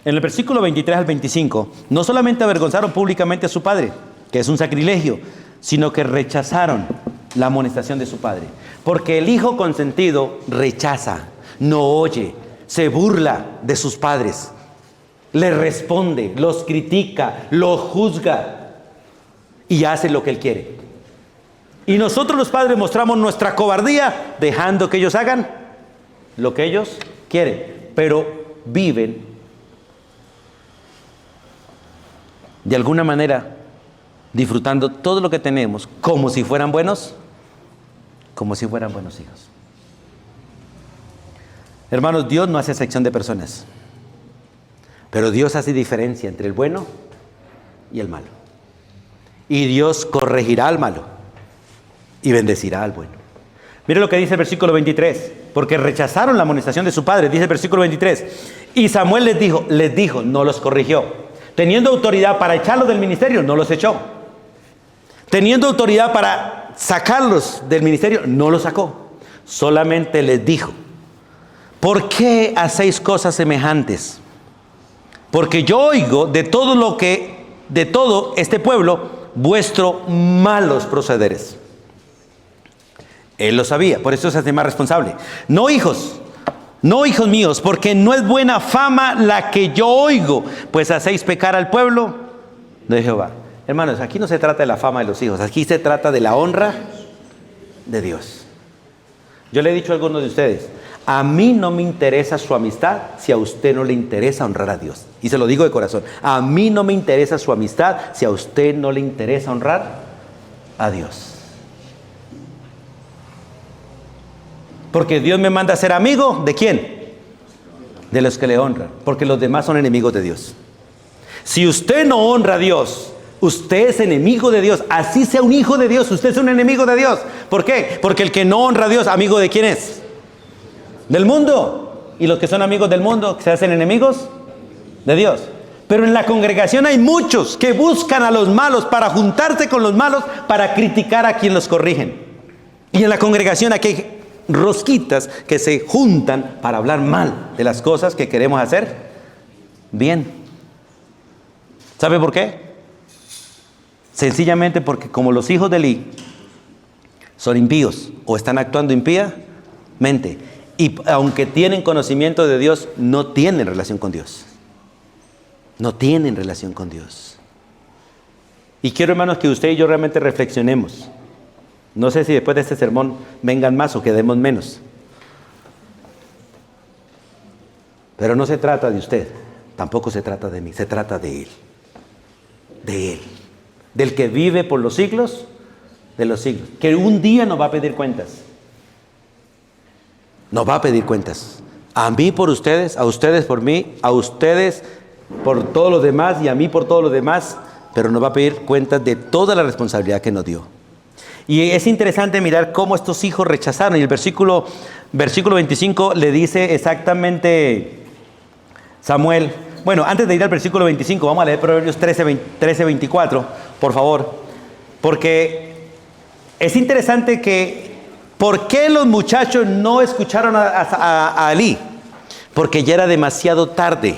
En el versículo 23 al 25, no solamente avergonzaron públicamente a su padre, que es un sacrilegio, sino que rechazaron la amonestación de su padre. Porque el hijo consentido rechaza, no oye, se burla de sus padres, le responde, los critica, los juzga y hace lo que él quiere. Y nosotros los padres mostramos nuestra cobardía dejando que ellos hagan lo que ellos quieren, pero viven de alguna manera disfrutando todo lo que tenemos como si fueran buenos hijos. Hermanos, Dios no hace excepción de personas, pero Dios hace diferencia entre el bueno y el malo. Y Dios corregirá al malo y bendecirá al bueno. Mire lo que dice el versículo 23, porque rechazaron la amonestación de su padre, dice el versículo 23, y Samuel les dijo, no los corrigió. Teniendo autoridad para echarlos del ministerio, no los echó. Teniendo autoridad para sacarlos del ministerio, no los sacó. Solamente les dijo, ¿por qué hacéis cosas semejantes? Porque yo oigo de todo este pueblo, vuestros malos procederes. Él lo sabía, por eso se hace más responsable. No, hijos míos, porque no es buena fama la que yo oigo, pues hacéis pecar al pueblo de Jehová. Hermanos, aquí no se trata de la fama de los hijos, aquí se trata de la honra de Dios. Yo le he dicho a algunos de ustedes, a mí no me interesa su amistad si a usted no le interesa honrar a Dios. Y se lo digo de corazón, a mí no me interesa su amistad si a usted no le interesa honrar a Dios. Porque Dios me manda a ser amigo, ¿de quién? De los que le honran, porque los demás son enemigos de Dios. Si usted no honra a Dios, usted es enemigo de Dios. Así sea un hijo de Dios, usted es un enemigo de Dios. ¿Por qué? Porque el que no honra a Dios, ¿amigo de quién es? Del mundo. Y los que son amigos del mundo, ¿se hacen enemigos? De Dios. Pero en la congregación hay muchos que buscan a los malos para juntarse con los malos, para criticar a quien los corrigen. Y en la congregación aquí hay rosquitas que se juntan para hablar mal de las cosas que queremos hacer bien. ¿Sabe por qué? Sencillamente porque como los hijos de Eli son impíos o están actuando impíamente, y aunque tienen conocimiento de Dios, no tienen relación con Dios. No tienen relación con Dios. Y quiero, hermanos, que usted y yo realmente reflexionemos. No sé si después de este sermón vengan más o quedemos menos. Pero no se trata de usted, tampoco se trata de mí, se trata de Él. De Él. Del que vive por los siglos de los siglos. Que un día nos va a pedir cuentas. Nos va a pedir cuentas. A mí por ustedes, a ustedes por mí, a ustedes por todos los demás y a mí por todos los demás. Pero nos va a pedir cuentas de toda la responsabilidad que nos dio. Y es interesante mirar cómo estos hijos rechazaron. Y el versículo 25 le dice exactamente Samuel. Bueno, antes de ir al versículo 25, vamos a leer Proverbios 13:24, por favor. Porque es interesante que, ¿por qué los muchachos no escucharon a Elí? Porque ya era demasiado tarde,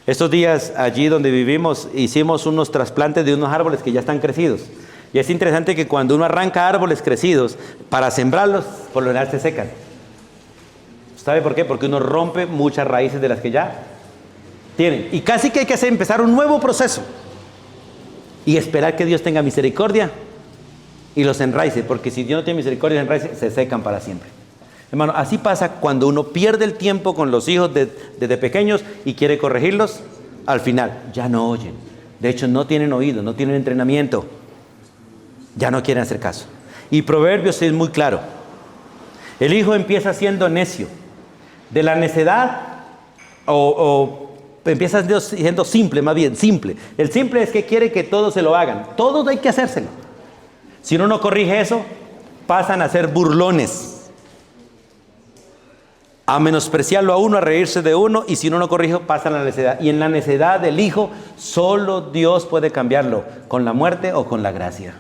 Estos días allí donde vivimos hicimos unos trasplantes de unos árboles que ya están crecidos. Y es interesante que cuando uno arranca árboles crecidos, para sembrarlos, por lo general se secan. ¿Sabe por qué? Porque uno rompe muchas raíces de las que ya tienen. Y casi que hay que empezar un nuevo proceso. Y esperar que Dios tenga misericordia y los enraice. Porque si Dios no tiene misericordia y los enraice, se secan para siempre. Hermano, así pasa cuando uno pierde el tiempo con los hijos desde pequeños y quiere corregirlos. Al final, ya no oyen. De hecho, no tienen oído, no tienen entrenamiento. Ya no quieren hacer caso. Y Proverbios es muy claro. El hijo empieza siendo necio. De la necedad, o empieza siendo simple, más bien, simple. El simple es que quiere que todos se lo hagan. Todos hay que hacérselo. Si uno no corrige eso, pasan a ser burlones. A menospreciarlo a uno, a reírse de uno, y si uno no corrige, pasan a la necedad. Y en la necedad del hijo, solo Dios puede cambiarlo, con la muerte o con la gracia.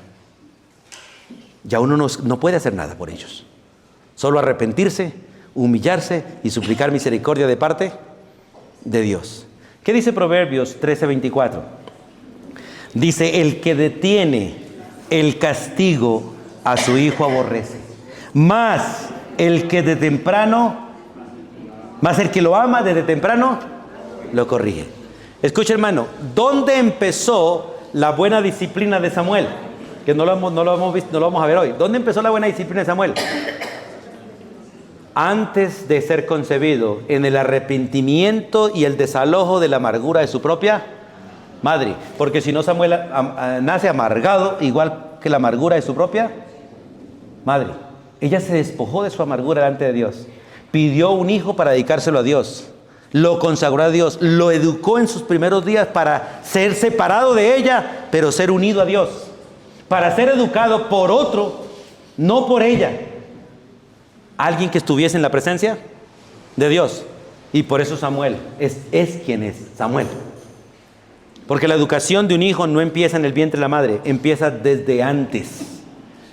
Ya uno no puede hacer nada por ellos. Solo arrepentirse, humillarse y suplicar misericordia de parte de Dios. ¿Qué dice Proverbios 13:24? Dice, el que detiene el castigo a su hijo aborrece, mas el que de temprano, más el que lo ama desde temprano, lo corrige. Escucha, hermano, ¿dónde empezó la buena disciplina de Samuel? Que no lo hemos visto, no lo vamos a ver hoy. ¿Dónde empezó la buena disciplina de Samuel? Antes de ser concebido, en el arrepentimiento y el desalojo de la amargura de su propia madre. Porque si no, Samuel nace amargado, igual que la amargura de su propia madre. Ella se despojó de su amargura delante de Dios. Pidió un hijo para dedicárselo a Dios. Lo consagró a Dios. Lo educó en sus primeros días para ser separado de ella, pero ser unido a Dios. Para ser educado por otro, no por ella. Alguien que estuviese en la presencia de Dios. Y por eso Samuel es quien es Samuel. Porque la educación de un hijo no empieza en el vientre de la madre, empieza desde antes,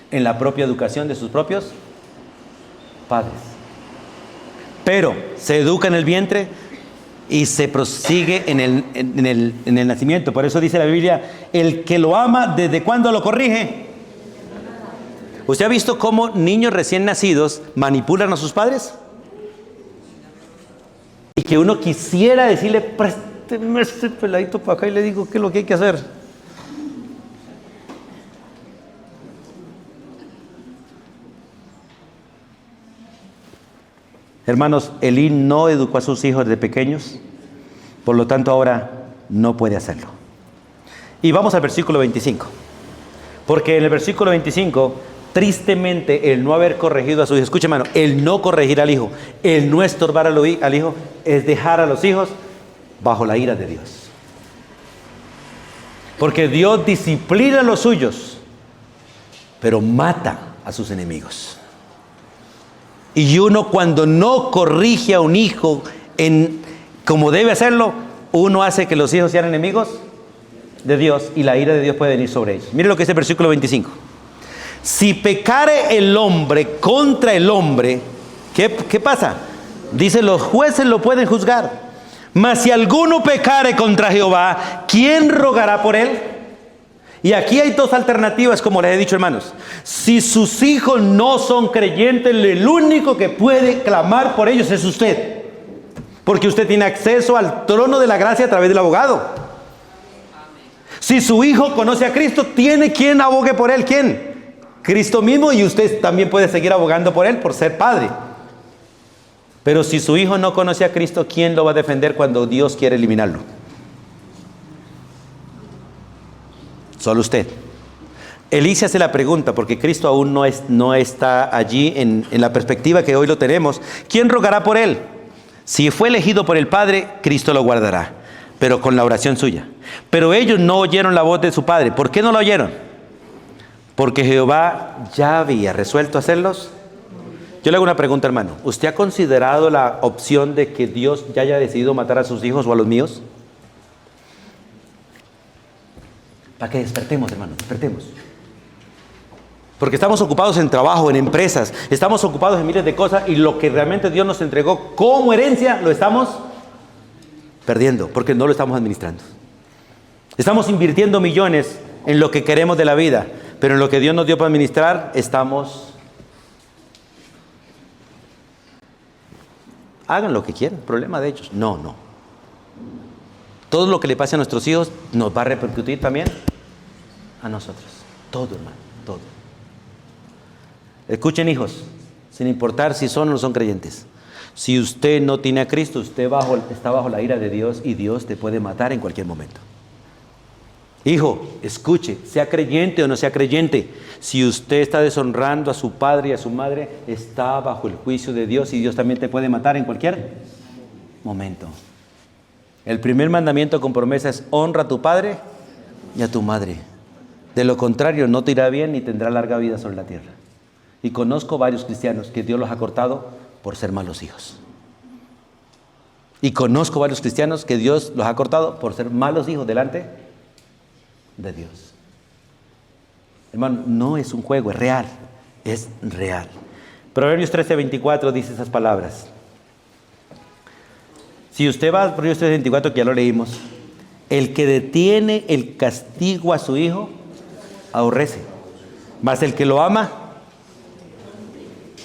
en la propia educación de sus propios padres. Pero se educa en el vientre y se prosigue en el nacimiento. Por eso dice la Biblia, el que lo ama, ¿desde cuándo lo corrige? ¿Usted ha visto cómo niños recién nacidos manipulan a sus padres? Y que uno quisiera decirle, présteme este peladito para acá y le digo qué es lo que hay que hacer. Hermanos, Elí no educó a sus hijos desde pequeños, por lo tanto ahora no puede hacerlo. Y vamos al versículo 25. Porque en el versículo 25... tristemente, el no haber corregido a su hijo, escuche, hermano, el no corregir al hijo, el no estorbar al hijo, es dejar a los hijos bajo la ira de Dios. Porque Dios disciplina a los suyos, pero mata a sus enemigos. Y uno, cuando no corrige a un hijo como debe hacerlo, uno hace que los hijos sean enemigos de Dios y la ira de Dios puede venir sobre ellos. Mire lo que dice el versículo 25. Si pecare el hombre contra el hombre, ¿qué pasa? Dice, los jueces lo pueden juzgar. Mas si alguno pecare contra Jehová, ¿quién rogará por él? Y aquí hay dos alternativas, como les he dicho, hermanos. Si sus hijos no son creyentes, el único que puede clamar por ellos es usted. Porque usted tiene acceso al trono de la gracia a través del abogado. Si su hijo conoce a Cristo, tiene quien abogue por él. ¿Quién? Cristo mismo, y usted también puede seguir abogando por él por ser padre. Pero si su hijo no conoce a Cristo, ¿quién lo va a defender cuando Dios quiere eliminarlo? Solo usted. Elí hace la pregunta, porque Cristo aún no está allí en la perspectiva que hoy lo tenemos. ¿Quién rogará por él? Si fue elegido por el Padre, Cristo lo guardará, pero con la oración suya. Pero ellos no oyeron la voz de su Padre. ¿Por qué no la oyeron? Porque Jehová ya había resuelto hacerlos. Yo le hago una pregunta, hermano. ¿Usted ha considerado la opción de que Dios ya haya decidido matar a sus hijos o a los míos? Para que despertemos, hermano, despertemos. Porque estamos ocupados en trabajo, en empresas, estamos ocupados en miles de cosas, y lo que realmente Dios nos entregó como herencia lo estamos perdiendo, porque no lo estamos administrando. Estamos invirtiendo millones en lo que queremos de la vida, pero en lo que Dios nos dio para administrar estamos... Hagan lo que quieran, problema de ellos. No. Todo lo que le pase a nuestros hijos nos va a repercutir también a nosotros. Todo, hermano, todo. Escuchen, hijos, sin importar si son o no son creyentes. Si usted no tiene a Cristo, usted está bajo la ira de Dios, y Dios te puede matar en cualquier momento. Hijo, escuche, sea creyente o no sea creyente, si usted está deshonrando a su padre y a su madre, está bajo el juicio de Dios, y Dios también te puede matar en cualquier momento. El primer mandamiento con promesa es: honra a tu padre y a tu madre. De lo contrario, no te irá bien ni tendrá larga vida sobre la tierra. Y conozco varios cristianos que Dios los ha cortado por ser malos hijos. Y conozco varios cristianos que Dios los ha cortado por ser malos hijos delante de Dios. Hermano, no es un juego, es real. Es real. Proverbios 13:24 dice esas palabras. Si usted va a Proverbios 13:24, que ya lo leímos: el que detiene el castigo a su hijo, aborrece, mas el que lo ama,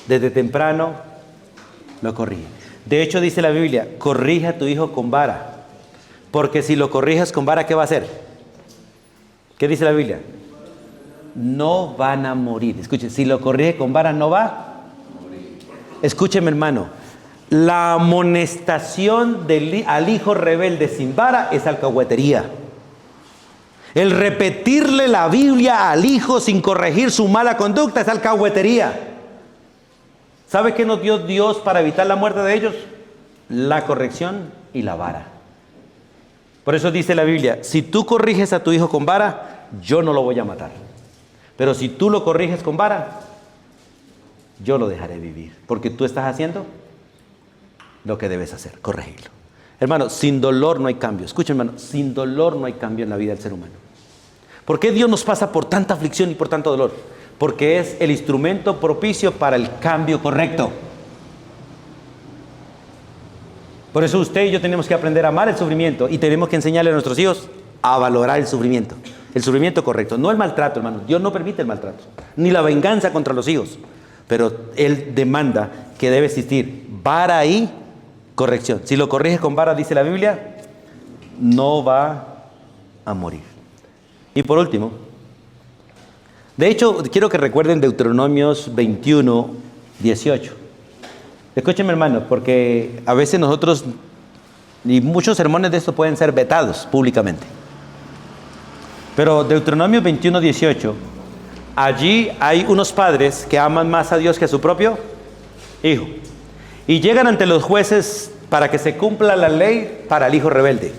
desde temprano lo corrige. De hecho, dice la Biblia: corrige a tu hijo con vara, porque si lo corriges con vara, ¿qué va a hacer? ¿Qué dice la Biblia? No van a morir. Escuchen, si lo corrige con vara, no va a morir. Escúcheme, hermano, la amonestación al hijo rebelde sin vara es alcahuetería. El repetirle la Biblia al hijo sin corregir su mala conducta es alcahuetería. ¿Sabe qué nos dio Dios para evitar la muerte de ellos? La corrección y la vara. Por eso dice la Biblia: si tú corriges a tu hijo con vara, yo no lo voy a matar. Pero si tú lo corriges con vara, yo lo dejaré vivir. Porque tú estás haciendo lo que debes hacer, corregirlo. Hermano, sin dolor no hay cambio. Escuchen, hermano, sin dolor no hay cambio en la vida del ser humano. ¿Por qué Dios nos pasa por tanta aflicción y por tanto dolor? Porque es el instrumento propicio para el cambio correcto. Por eso usted y yo tenemos que aprender a amar el sufrimiento, y tenemos que enseñarle a nuestros hijos a valorar el sufrimiento correcto, no el maltrato, hermano. Dios no permite el maltrato, ni la venganza contra los hijos, pero Él demanda que debe existir vara y corrección. Si lo corrige con vara, dice la Biblia, no va a morir. Y por último, de hecho, quiero que recuerden Deuteronomios 21:18. Escúchenme, hermano, porque a veces nosotros, y muchos sermones de esto pueden ser vetados públicamente. Pero Deuteronomio 21:18, allí hay unos padres que aman más a Dios que a su propio hijo, y llegan ante los jueces para que se cumpla la ley para el hijo rebelde.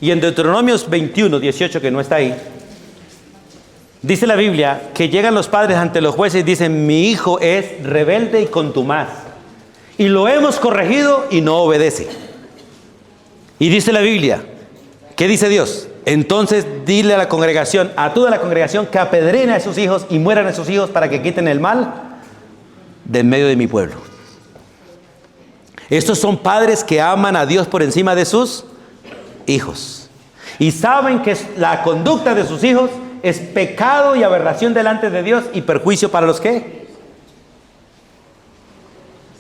Y en Deuteronomios 21:18, que no está ahí, dice la Biblia que llegan los padres ante los jueces y dicen: mi hijo es rebelde y contumaz, y lo hemos corregido y no obedece. Y dice la Biblia, ¿qué dice Dios? Entonces dile a la congregación, a toda la congregación, que apedreen a sus hijos y mueran a sus hijos para que quiten el mal de en medio de mi pueblo. Estos son padres que aman a Dios por encima de sus hijos. Y saben que la conducta de sus hijos es pecado y aberración delante de Dios y perjuicio para los que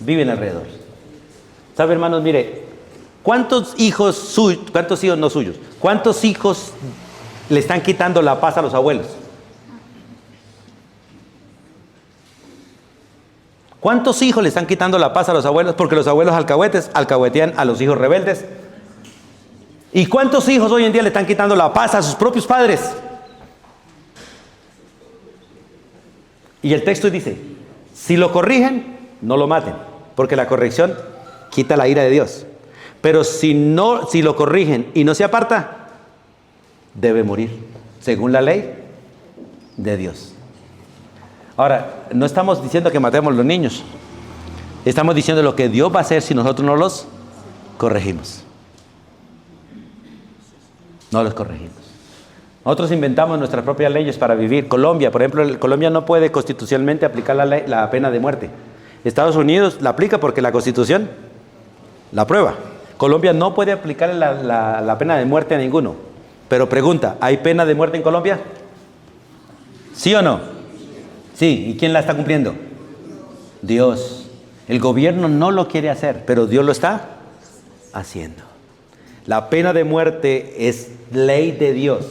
viven alrededor. ¿Sabe, hermanos? Mire, ¿cuántos hijos no suyos? ¿Cuántos hijos le están quitando la paz a los abuelos? ¿Cuántos hijos le están quitando la paz a los abuelos? Porque los abuelos alcahuetes alcahuetean a los hijos rebeldes. ¿Y cuántos hijos hoy en día le están quitando la paz a sus propios padres? Y el texto dice, si lo corrigen, no lo maten, porque la corrección quita la ira de Dios. Pero si lo corrigen y no se aparta, debe morir, según la ley de Dios. Ahora, no estamos diciendo que matemos a los niños. Estamos diciendo lo que Dios va a hacer si nosotros no los corregimos. No los corregimos. Nosotros inventamos nuestras propias leyes para vivir. Colombia, por ejemplo, Colombia no puede constitucionalmente aplicar la pena de muerte. Estados Unidos la aplica porque la Constitución la aprueba. Colombia no puede aplicar la pena de muerte a ninguno. Pero pregunta, ¿hay pena de muerte en Colombia? ¿Sí o no? Sí. ¿Y quién la está cumpliendo? Dios. El gobierno no lo quiere hacer, pero Dios lo está haciendo. La pena de muerte es ley de Dios.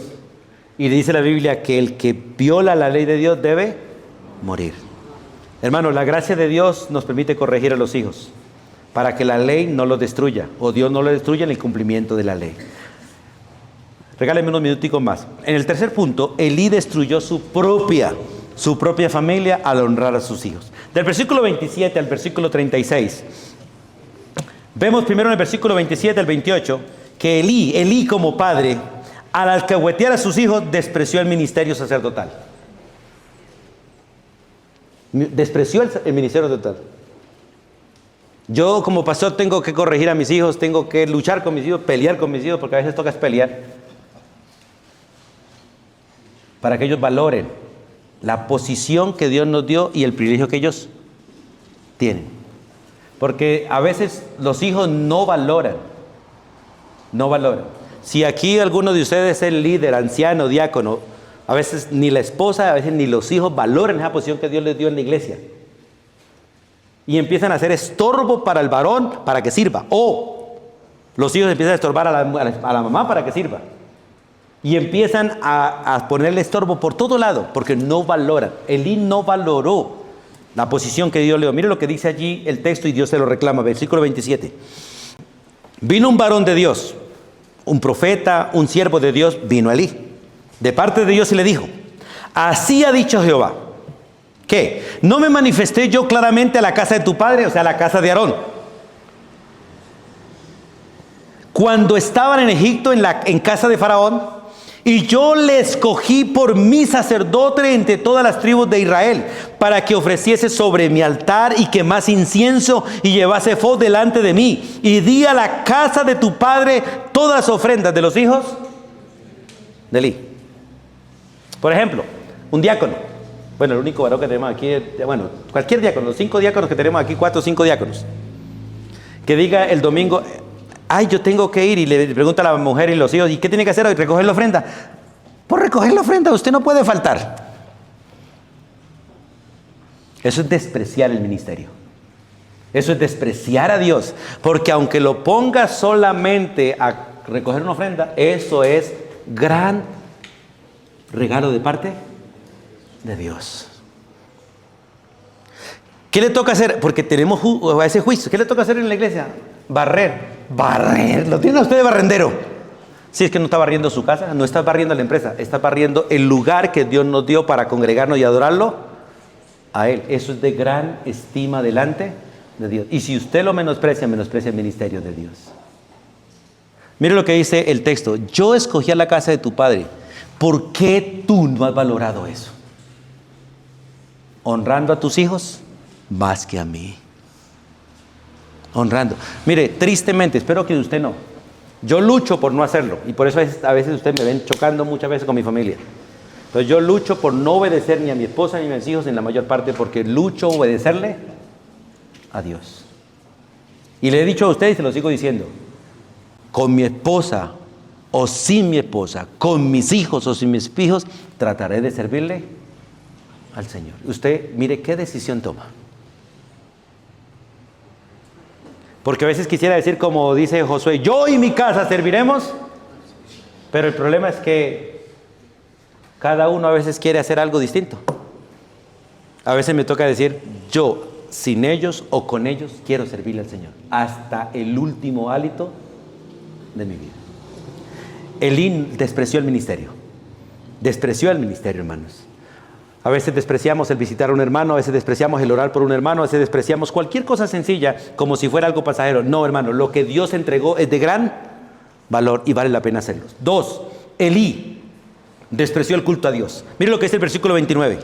Y dice la Biblia que el que viola la ley de Dios debe morir. Hermanos, la gracia de Dios nos permite corregir a los hijos para que la ley no los destruya, o Dios no lo destruya en el cumplimiento de la ley. Regáleme unos minuticos más. En el tercer punto, Elí destruyó su propia familia al honrar a sus hijos. Del versículo 27 al versículo 36, vemos primero en el versículo 27 al 28, que Elí como padre, al alcahuetear a sus hijos, despreció el ministerio sacerdotal. Despreció el ministerio sacerdotal. Yo como pastor tengo que corregir a mis hijos, tengo que luchar con mis hijos, pelear con mis hijos, porque a veces toca pelear, para que ellos valoren la posición que Dios nos dio y el privilegio que ellos tienen. Porque a veces los hijos no valoran. Si aquí alguno de ustedes es el líder, anciano, diácono, a veces ni la esposa, a veces ni los hijos valoran esa posición que Dios les dio en la iglesia. Y empiezan a hacer estorbo para el varón para que sirva. O los hijos empiezan a estorbar a la mamá para que sirva. Y empiezan a ponerle estorbo por todo lado, porque no valoran. Elí no valoró la posición que Dios le dio. Mire lo que dice allí el texto y Dios se lo reclama. Versículo 27. Vino un varón de Dios, un profeta, un siervo de Dios, vino a Elí, de parte de Dios, y le dijo, así ha dicho Jehová, ¿qué? ¿No me manifesté yo claramente a la casa de tu padre, o sea, a la casa de Aarón, cuando estaban en Egipto, en casa de Faraón? Y yo le escogí por mi sacerdote entre todas las tribus de Israel, para que ofreciese sobre mi altar y quemase incienso y llevase ephod delante de mí. Y di a la casa de tu padre todas las ofrendas de los hijos de Elí. Por ejemplo, un diácono. Bueno, el único varón que tenemos aquí, bueno, cualquier diácono, los 5 diáconos que tenemos aquí, 4 o 5 diáconos, que diga el domingo, ay, yo tengo que ir, y le pregunta a la mujer y los hijos, ¿y qué tiene que hacer hoy? ¿Recoger la ofrenda? Por recoger la ofrenda usted no puede faltar. Eso es despreciar el ministerio. Eso es despreciar a Dios, porque aunque lo ponga solamente a recoger una ofrenda, eso es gran regalo de parte de Dios. ¿Qué le toca hacer? Porque tenemos ese juicio. ¿Qué le toca hacer en la iglesia? Barrer. Lo tiene usted de barrendero. Si es que no está barriendo su casa, no está barriendo la empresa, está barriendo el lugar que Dios nos dio para congregarnos y adorarlo a Él. Eso es de gran estima delante de Dios. Y si usted lo menosprecia el ministerio de Dios. Mire lo que dice el texto. Yo escogí a la casa de tu padre. ¿Por qué tú no has valorado eso? Honrando a tus hijos más que a mí. Honrando. Mire, tristemente, espero que usted no, Yo lucho por no hacerlo y por eso a veces ustedes me ven chocando muchas veces con mi familia. Entonces yo lucho por no obedecer ni a mi esposa ni a mis hijos en la mayor parte porque lucho obedecerle a Dios. Y le he dicho a ustedes y se lo sigo diciendo, con mi esposa o sin mi esposa, con mis hijos o sin mis hijos, trataré de servirle al Señor. Usted mire qué decisión toma. Porque a veces quisiera decir como dice Josué, yo y mi casa serviremos, pero el problema es que cada uno a veces quiere hacer algo distinto. A veces me toca decir, yo sin ellos o con ellos quiero servirle al Señor, hasta el último hálito de mi vida. Elí despreció el ministerio, hermanos. A veces despreciamos el visitar a un hermano, a veces despreciamos el orar por un hermano, a veces despreciamos cualquier cosa sencilla como si fuera algo pasajero. No, hermano, lo que Dios entregó es de gran valor y vale la pena hacerlo. 2, Elí despreció el culto a Dios. Mire lo que dice el versículo 29.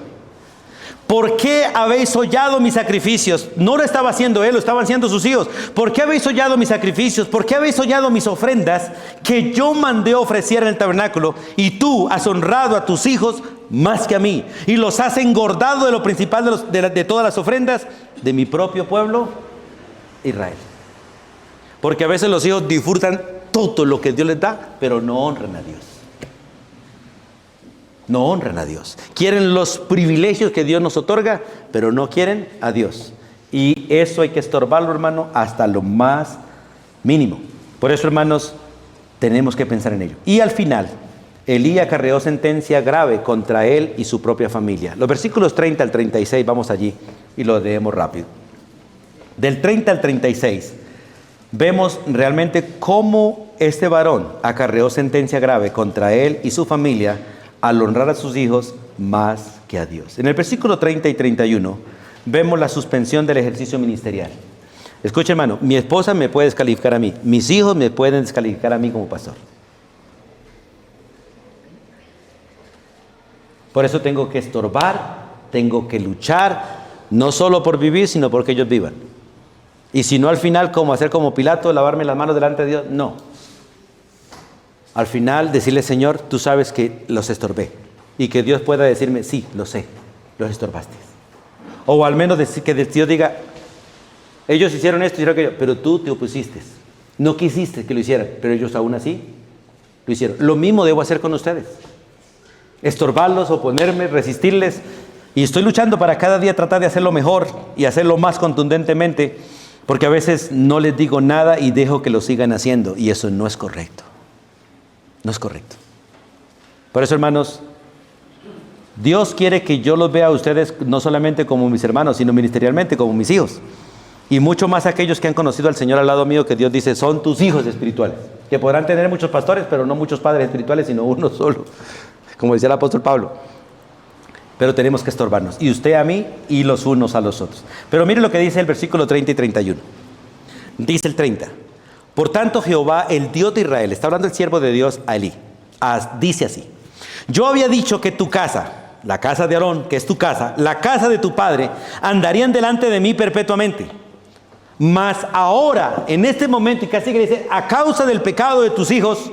¿Por qué habéis hollado mis sacrificios? No lo estaba haciendo él, lo estaban haciendo sus hijos. ¿Por qué habéis hollado mis sacrificios? ¿Por qué habéis hollado mis ofrendas que yo mandé ofrecer en el tabernáculo? Y tú has honrado a tus hijos más que a mí, y los has engordado de lo principal de todas las ofrendas de mi propio pueblo, Israel. Porque a veces los hijos disfrutan todo lo que Dios les da, pero no honran a Dios. No honran a Dios. Quieren los privilegios que Dios nos otorga, pero no quieren a Dios. Y eso hay que estorbarlo, hermano, hasta lo más mínimo. Por eso, hermanos, tenemos que pensar en ello. Y al final, Elí acarreó sentencia grave contra él y su propia familia. Los versículos 30 al 36, vamos allí y lo leemos rápido. Del 30 al 36, vemos realmente cómo este varón acarreó sentencia grave contra él y su familia al honrar a sus hijos más que a Dios. En el versículo 30 y 31 vemos la suspensión del ejercicio ministerial. Escuche, hermano, mi esposa me puede descalificar a mí, mis hijos me pueden descalificar a mí como pastor. Por eso tengo que estorbar, tengo que luchar, no solo por vivir, sino porque ellos vivan. Y si no, al final, como hacer como Pilato, lavarme las manos delante de Dios, no. Al final, decirle, Señor, tú sabes que los estorbé. Y que Dios pueda decirme, sí, lo sé, los estorbaste. O al menos que Dios diga, ellos hicieron esto, hicieron aquello, pero tú te opusiste. No quisiste que lo hicieran, pero ellos aún así lo hicieron. Lo mismo debo hacer con ustedes. Estorbarlos, oponerme, resistirles. Y estoy luchando para cada día tratar de hacerlo mejor y hacerlo más contundentemente, porque a veces no les digo nada y dejo que lo sigan haciendo, y eso no es correcto. No es correcto. Por eso, hermanos, Dios quiere que yo los vea a ustedes no solamente como mis hermanos, sino ministerialmente como mis hijos. Y mucho más aquellos que han conocido al Señor al lado mío, que Dios dice, son tus hijos espirituales. Que podrán tener muchos pastores, pero no muchos padres espirituales, sino uno solo. Como decía el apóstol Pablo. Pero tenemos que estorbarnos. Y usted a mí y los unos a los otros. Pero mire lo que dice el versículo 30 y 31. Dice el 30. Por tanto, Jehová, el Dios de Israel, está hablando el siervo de Dios a Elí, dice así: yo había dicho que tu casa, la casa de Aarón, que es tu casa, la casa de tu padre, andarían delante de mí perpetuamente. Mas ahora, en este momento, y casi que dice, a causa del pecado de tus hijos,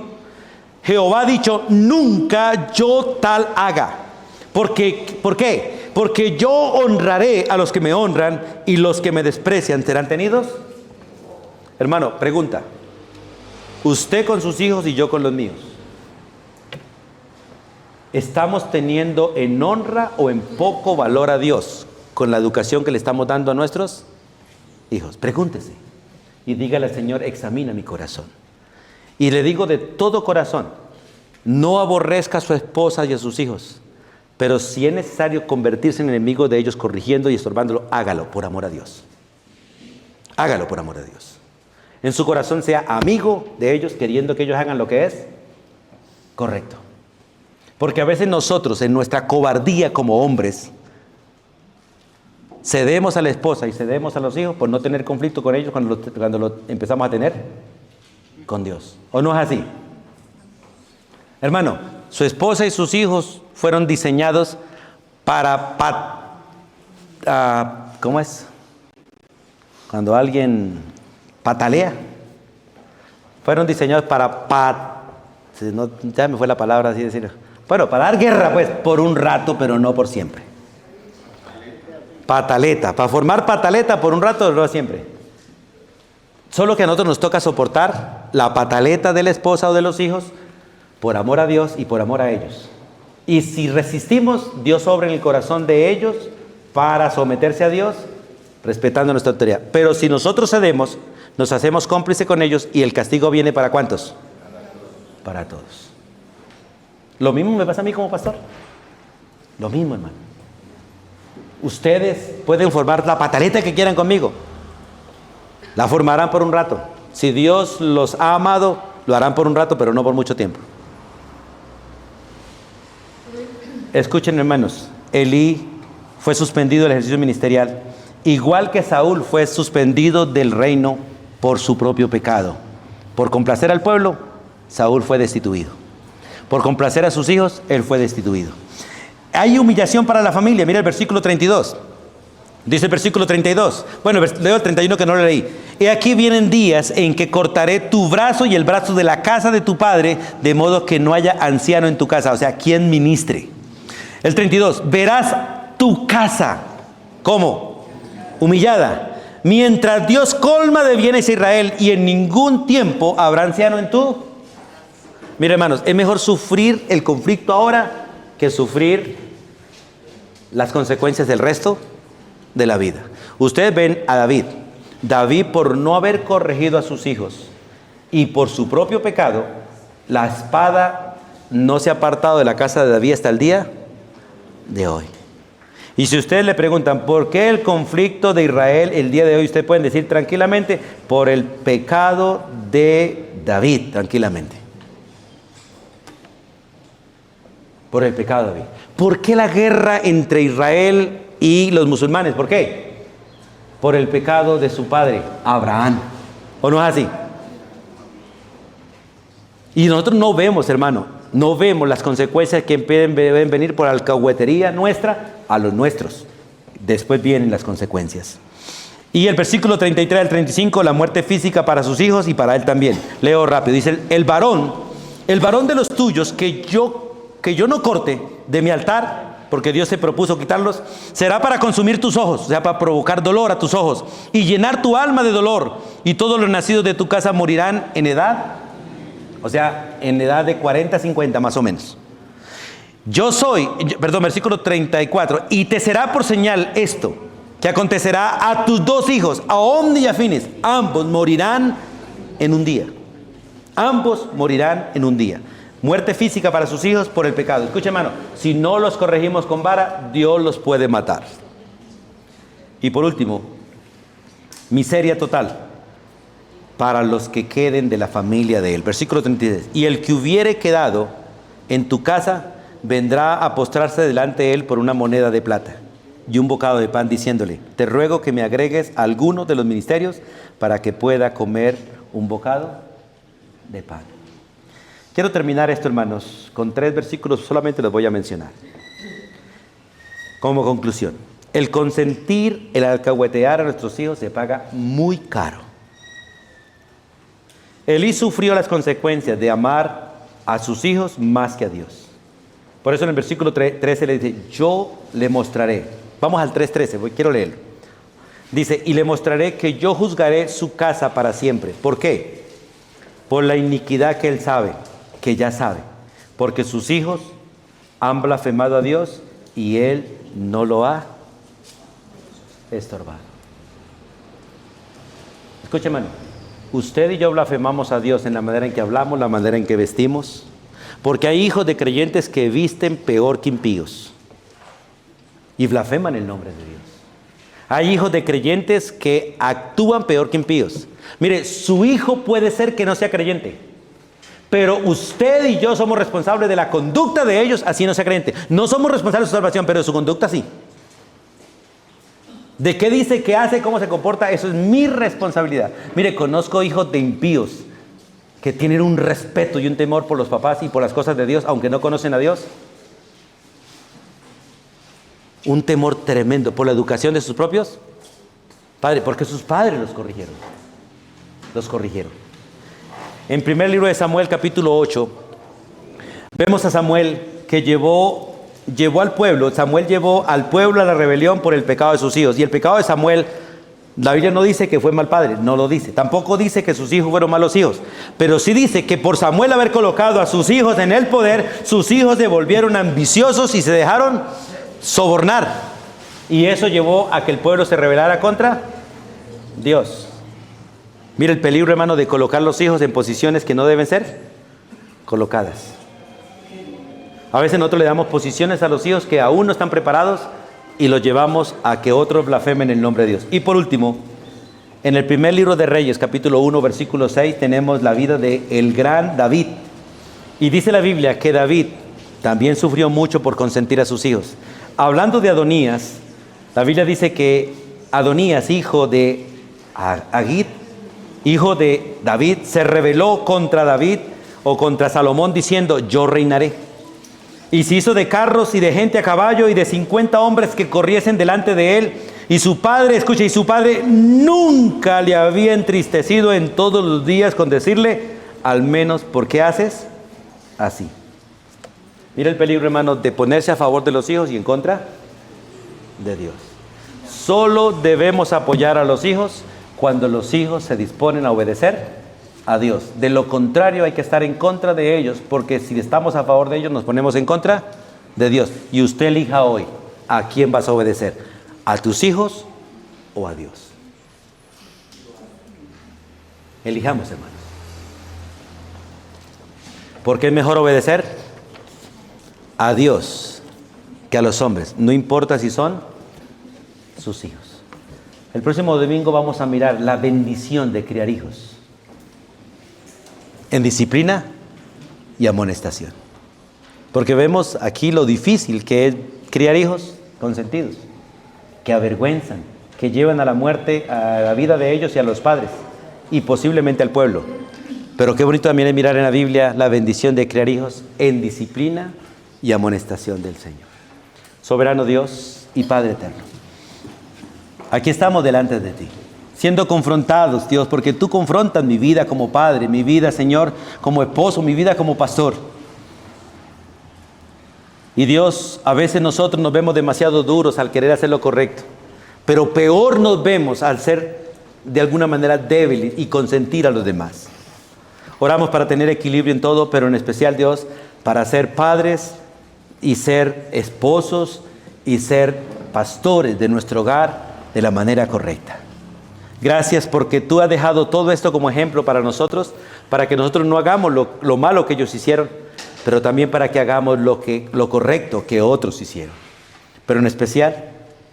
Jehová ha dicho, nunca yo tal haga. ¿Por qué? Porque yo honraré a los que me honran, y los que me desprecian serán tenidos. Hermano, pregunta. Usted con sus hijos y yo con los míos, ¿estamos teniendo en honra o en poco valor a Dios con la educación que le estamos dando a nuestros hijos? Pregúntese y dígale al Señor, examina mi corazón. Y le digo de todo corazón, no aborrezca a su esposa y a sus hijos, pero si es necesario convertirse en enemigo de ellos corrigiendo y estorbándolo, hágalo por amor a Dios. Hágalo por amor a Dios. En su corazón sea amigo de ellos, queriendo que ellos hagan lo que es correcto. Porque a veces nosotros, en nuestra cobardía como hombres, cedemos a la esposa y cedemos a los hijos por no tener conflicto con ellos cuando lo empezamos a tener con Dios. ¿O no es así? Hermano, su esposa y sus hijos fueron diseñados para ¿cómo es? Cuando alguien patalea. Fueron diseñados ya me fue la palabra así decirlo. Bueno, para dar guerra, pues, por un rato, pero no por siempre. Pataleta, para formar pataleta por un rato, pero no siempre. Solo que a nosotros nos toca soportar la pataleta de la esposa o de los hijos por amor a Dios y por amor a ellos. Y si resistimos, Dios obra en el corazón de ellos para someterse a Dios, respetando nuestra autoridad. Pero si nosotros cedemos, nos hacemos cómplice con ellos y el castigo viene ¿para cuántos? Para todos. Lo mismo me pasa a mí como pastor. Lo mismo, hermano. Ustedes pueden formar la pataleta que quieran conmigo. La formarán por un rato. Si Dios los ha amado, lo harán por un rato, pero no por mucho tiempo. Escuchen, hermanos, Elí fue suspendido del ejercicio ministerial, igual que Saúl fue suspendido del reino por su propio pecado. Por complacer al pueblo, Saúl fue destituido. Por complacer a sus hijos, él fue destituido. Hay humillación para la familia. Mira el versículo 32. Dice el versículo 32. Bueno, leo el 31 que no lo leí. He aquí vienen días en que cortaré tu brazo y el brazo de la casa de tu padre, de modo que no haya anciano en tu casa. O sea, quien ministre. El 32. Verás tu casa. ¿Cómo? Humillada. Mientras Dios colma de bienes a Israel, y en ningún tiempo habrá anciano en tu. Mira, hermanos, es mejor sufrir el conflicto ahora que sufrir las consecuencias del resto de la vida. Ustedes ven a David. David, por no haber corregido a sus hijos y por su propio pecado, la espada no se ha apartado de la casa de David hasta el día de hoy. Y si ustedes le preguntan por qué el conflicto de Israel el día de hoy, ustedes pueden decir tranquilamente, por el pecado de David, tranquilamente. Por el pecado de David. ¿Por qué la guerra entre Israel y los musulmanes? ¿Por qué? Por el pecado de su padre, Abraham. ¿O no es así? Y nosotros no vemos, hermano, no vemos las consecuencias que deben venir por alcahuetería nuestra a los nuestros. Después vienen las consecuencias. Y el versículo 33 al 35, la muerte física para sus hijos y para él también. Leo rápido. Dice, el varón de los tuyos que yo no corte de mi altar, porque Dios se propuso quitarlos, será para consumir tus ojos, o sea, para provocar dolor a tus ojos y llenar tu alma de dolor, y todos los nacidos de tu casa morirán en edad, o sea, en edad de 40, 50 más o menos. Versículo 34, y te será por señal esto, que acontecerá a tus dos hijos, a Omni y a Fines, ambos morirán en un día. Ambos morirán en un día. Muerte física para sus hijos por el pecado. Escucha, hermano, si no los corregimos con vara, Dios los puede matar. Y por último, miseria total para los que queden de la familia de él. Versículo 33. Y el que hubiere quedado en tu casa vendrá a postrarse delante de él por una moneda de plata y un bocado de pan, diciéndole, te ruego que me agregues a alguno de los ministerios para que pueda comer un bocado de pan. Quiero terminar esto, hermanos, con 3 versículos, solamente los voy a mencionar. Como conclusión, el consentir, el alcahuetear a nuestros hijos se paga muy caro. Elí sufrió las consecuencias de amar a sus hijos más que a Dios. Por eso en el versículo 13 le dice, yo le mostraré. Vamos al 3:13, quiero leerlo. Dice, y le mostraré que yo juzgaré su casa para siempre. ¿Por qué? Por la iniquidad que él sabe, que ya sabe, porque sus hijos han blasfemado a Dios y él no lo ha estorbado. Escuche, hermano, usted y yo blasfemamos a Dios en la manera en que hablamos, la manera en que vestimos, porque hay hijos de creyentes que visten peor que impíos y blasfeman el nombre de Dios. Hay hijos de creyentes que actúan peor que impíos. Mire, su hijo puede ser que no sea creyente, pero usted y yo somos responsables de la conducta de ellos, así no sea creyente. No somos responsables de su salvación, pero de su conducta sí. ¿De qué dice, qué hace, cómo se comporta? Eso es mi responsabilidad. Mire, conozco hijos de impíos que tienen un respeto y un temor por los papás y por las cosas de Dios, aunque no conocen a Dios. Un temor tremendo por la educación de sus propios padres, porque sus padres los corrigieron. En primer libro de Samuel, capítulo 8, vemos a Samuel que llevó al pueblo. Samuel llevó al pueblo a la rebelión por el pecado de sus hijos. Y el pecado de Samuel, la Biblia no dice que fue mal padre, no lo dice. Tampoco dice que sus hijos fueron malos hijos. Pero sí dice que por Samuel haber colocado a sus hijos en el poder, sus hijos se volvieron ambiciosos y se dejaron sobornar. Y eso llevó a que el pueblo se rebelara contra Dios. Mira el peligro, hermano, de colocar los hijos en posiciones que no deben ser colocadas. A veces nosotros le damos posiciones a los hijos que aún no están preparados y los llevamos a que otros blasfemen el nombre de Dios. Y por último, en el primer libro de Reyes, capítulo 1, versículo 6, tenemos la vida de el gran David. Y dice la Biblia que David también sufrió mucho por consentir a sus hijos. Hablando de Adonías, la Biblia dice que Adonías, hijo de Agit, hijo de David, se rebeló contra David o contra Salomón diciendo: yo reinaré. Y se hizo de carros y de gente a caballo y de 50 hombres que corriesen delante de él. Y su padre, escuche, y su padre nunca le había entristecido en todos los días con decirle: al menos, ¿por qué haces así? Mira el peligro, hermano, de ponerse a favor de los hijos y en contra de Dios. Solo debemos apoyar a los hijos cuando los hijos se disponen a obedecer a Dios. De lo contrario, hay que estar en contra de ellos, porque si estamos a favor de ellos, nos ponemos en contra de Dios. Y usted elija hoy a quién vas a obedecer: a tus hijos o a Dios. Elijamos, hermanos. ¿Por qué es mejor obedecer a Dios que a los hombres? No importa si son sus hijos. El próximo domingo vamos a mirar la bendición de criar hijos en disciplina y amonestación. Porque vemos aquí lo difícil que es criar hijos consentidos, que avergüenzan, que llevan a la muerte a la vida de ellos y a los padres, y posiblemente al pueblo. Pero qué bonito también es mirar en la Biblia la bendición de criar hijos en disciplina y amonestación del Señor. Soberano Dios y Padre eterno, aquí estamos delante de ti, siendo confrontados, Dios, porque tú confrontas mi vida como padre, mi vida, Señor, como esposo, mi vida como pastor. Y Dios, a veces nosotros nos vemos demasiado duros al querer hacer lo correcto, pero peor nos vemos al ser de alguna manera débiles y consentir a los demás. Oramos para tener equilibrio en todo, pero en especial, Dios, para ser padres y ser esposos y ser pastores de nuestro hogar de la manera correcta. Gracias porque tú has dejado todo esto como ejemplo para nosotros, para que nosotros no hagamos lo malo que ellos hicieron, pero también para que hagamos lo correcto que otros hicieron. Pero en especial,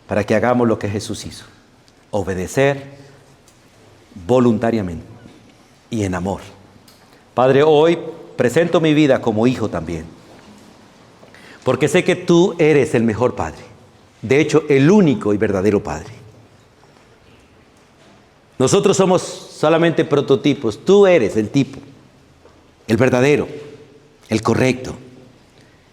para que hagamos lo que Jesús hizo: obedecer voluntariamente y en amor. Padre, hoy presento mi vida como hijo también, porque sé que tú eres el mejor Padre, de hecho, el único y verdadero Padre. Nosotros somos solamente prototipos. Tú eres el tipo, el verdadero, el correcto.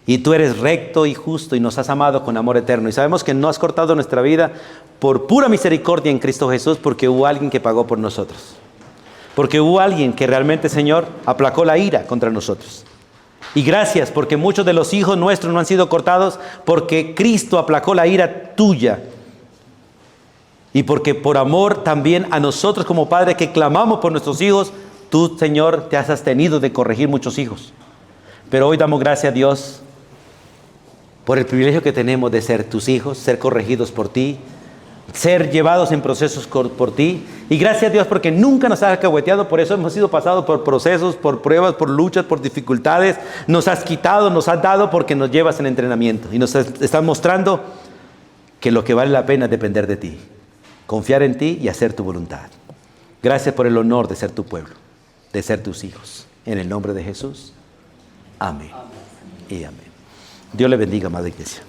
Y tú eres recto y justo y nos has amado con amor eterno. Y sabemos que no has cortado nuestra vida por pura misericordia en Cristo Jesús, porque hubo alguien que pagó por nosotros. Porque hubo alguien que realmente, Señor, aplacó la ira contra nosotros. Y gracias porque muchos de los hijos nuestros no han sido cortados porque Cristo aplacó la ira tuya. Y porque por amor también a nosotros como padres que clamamos por nuestros hijos, tú, Señor, te has abstenido de corregir muchos hijos. Pero hoy damos gracias a Dios por el privilegio que tenemos de ser tus hijos, ser corregidos por ti, ser llevados en procesos por ti. Y gracias a Dios porque nunca nos has alcahueteado. Por eso hemos sido pasados por procesos, por pruebas, por luchas, por dificultades. Nos has quitado, nos has dado, porque nos llevas en entrenamiento. Y nos estás mostrando que lo que vale la pena es depender de ti, confiar en ti y hacer tu voluntad. Gracias por el honor de ser tu pueblo, de ser tus hijos. En el nombre de Jesús. Amén. Y amén. Dios le bendiga, amada iglesia.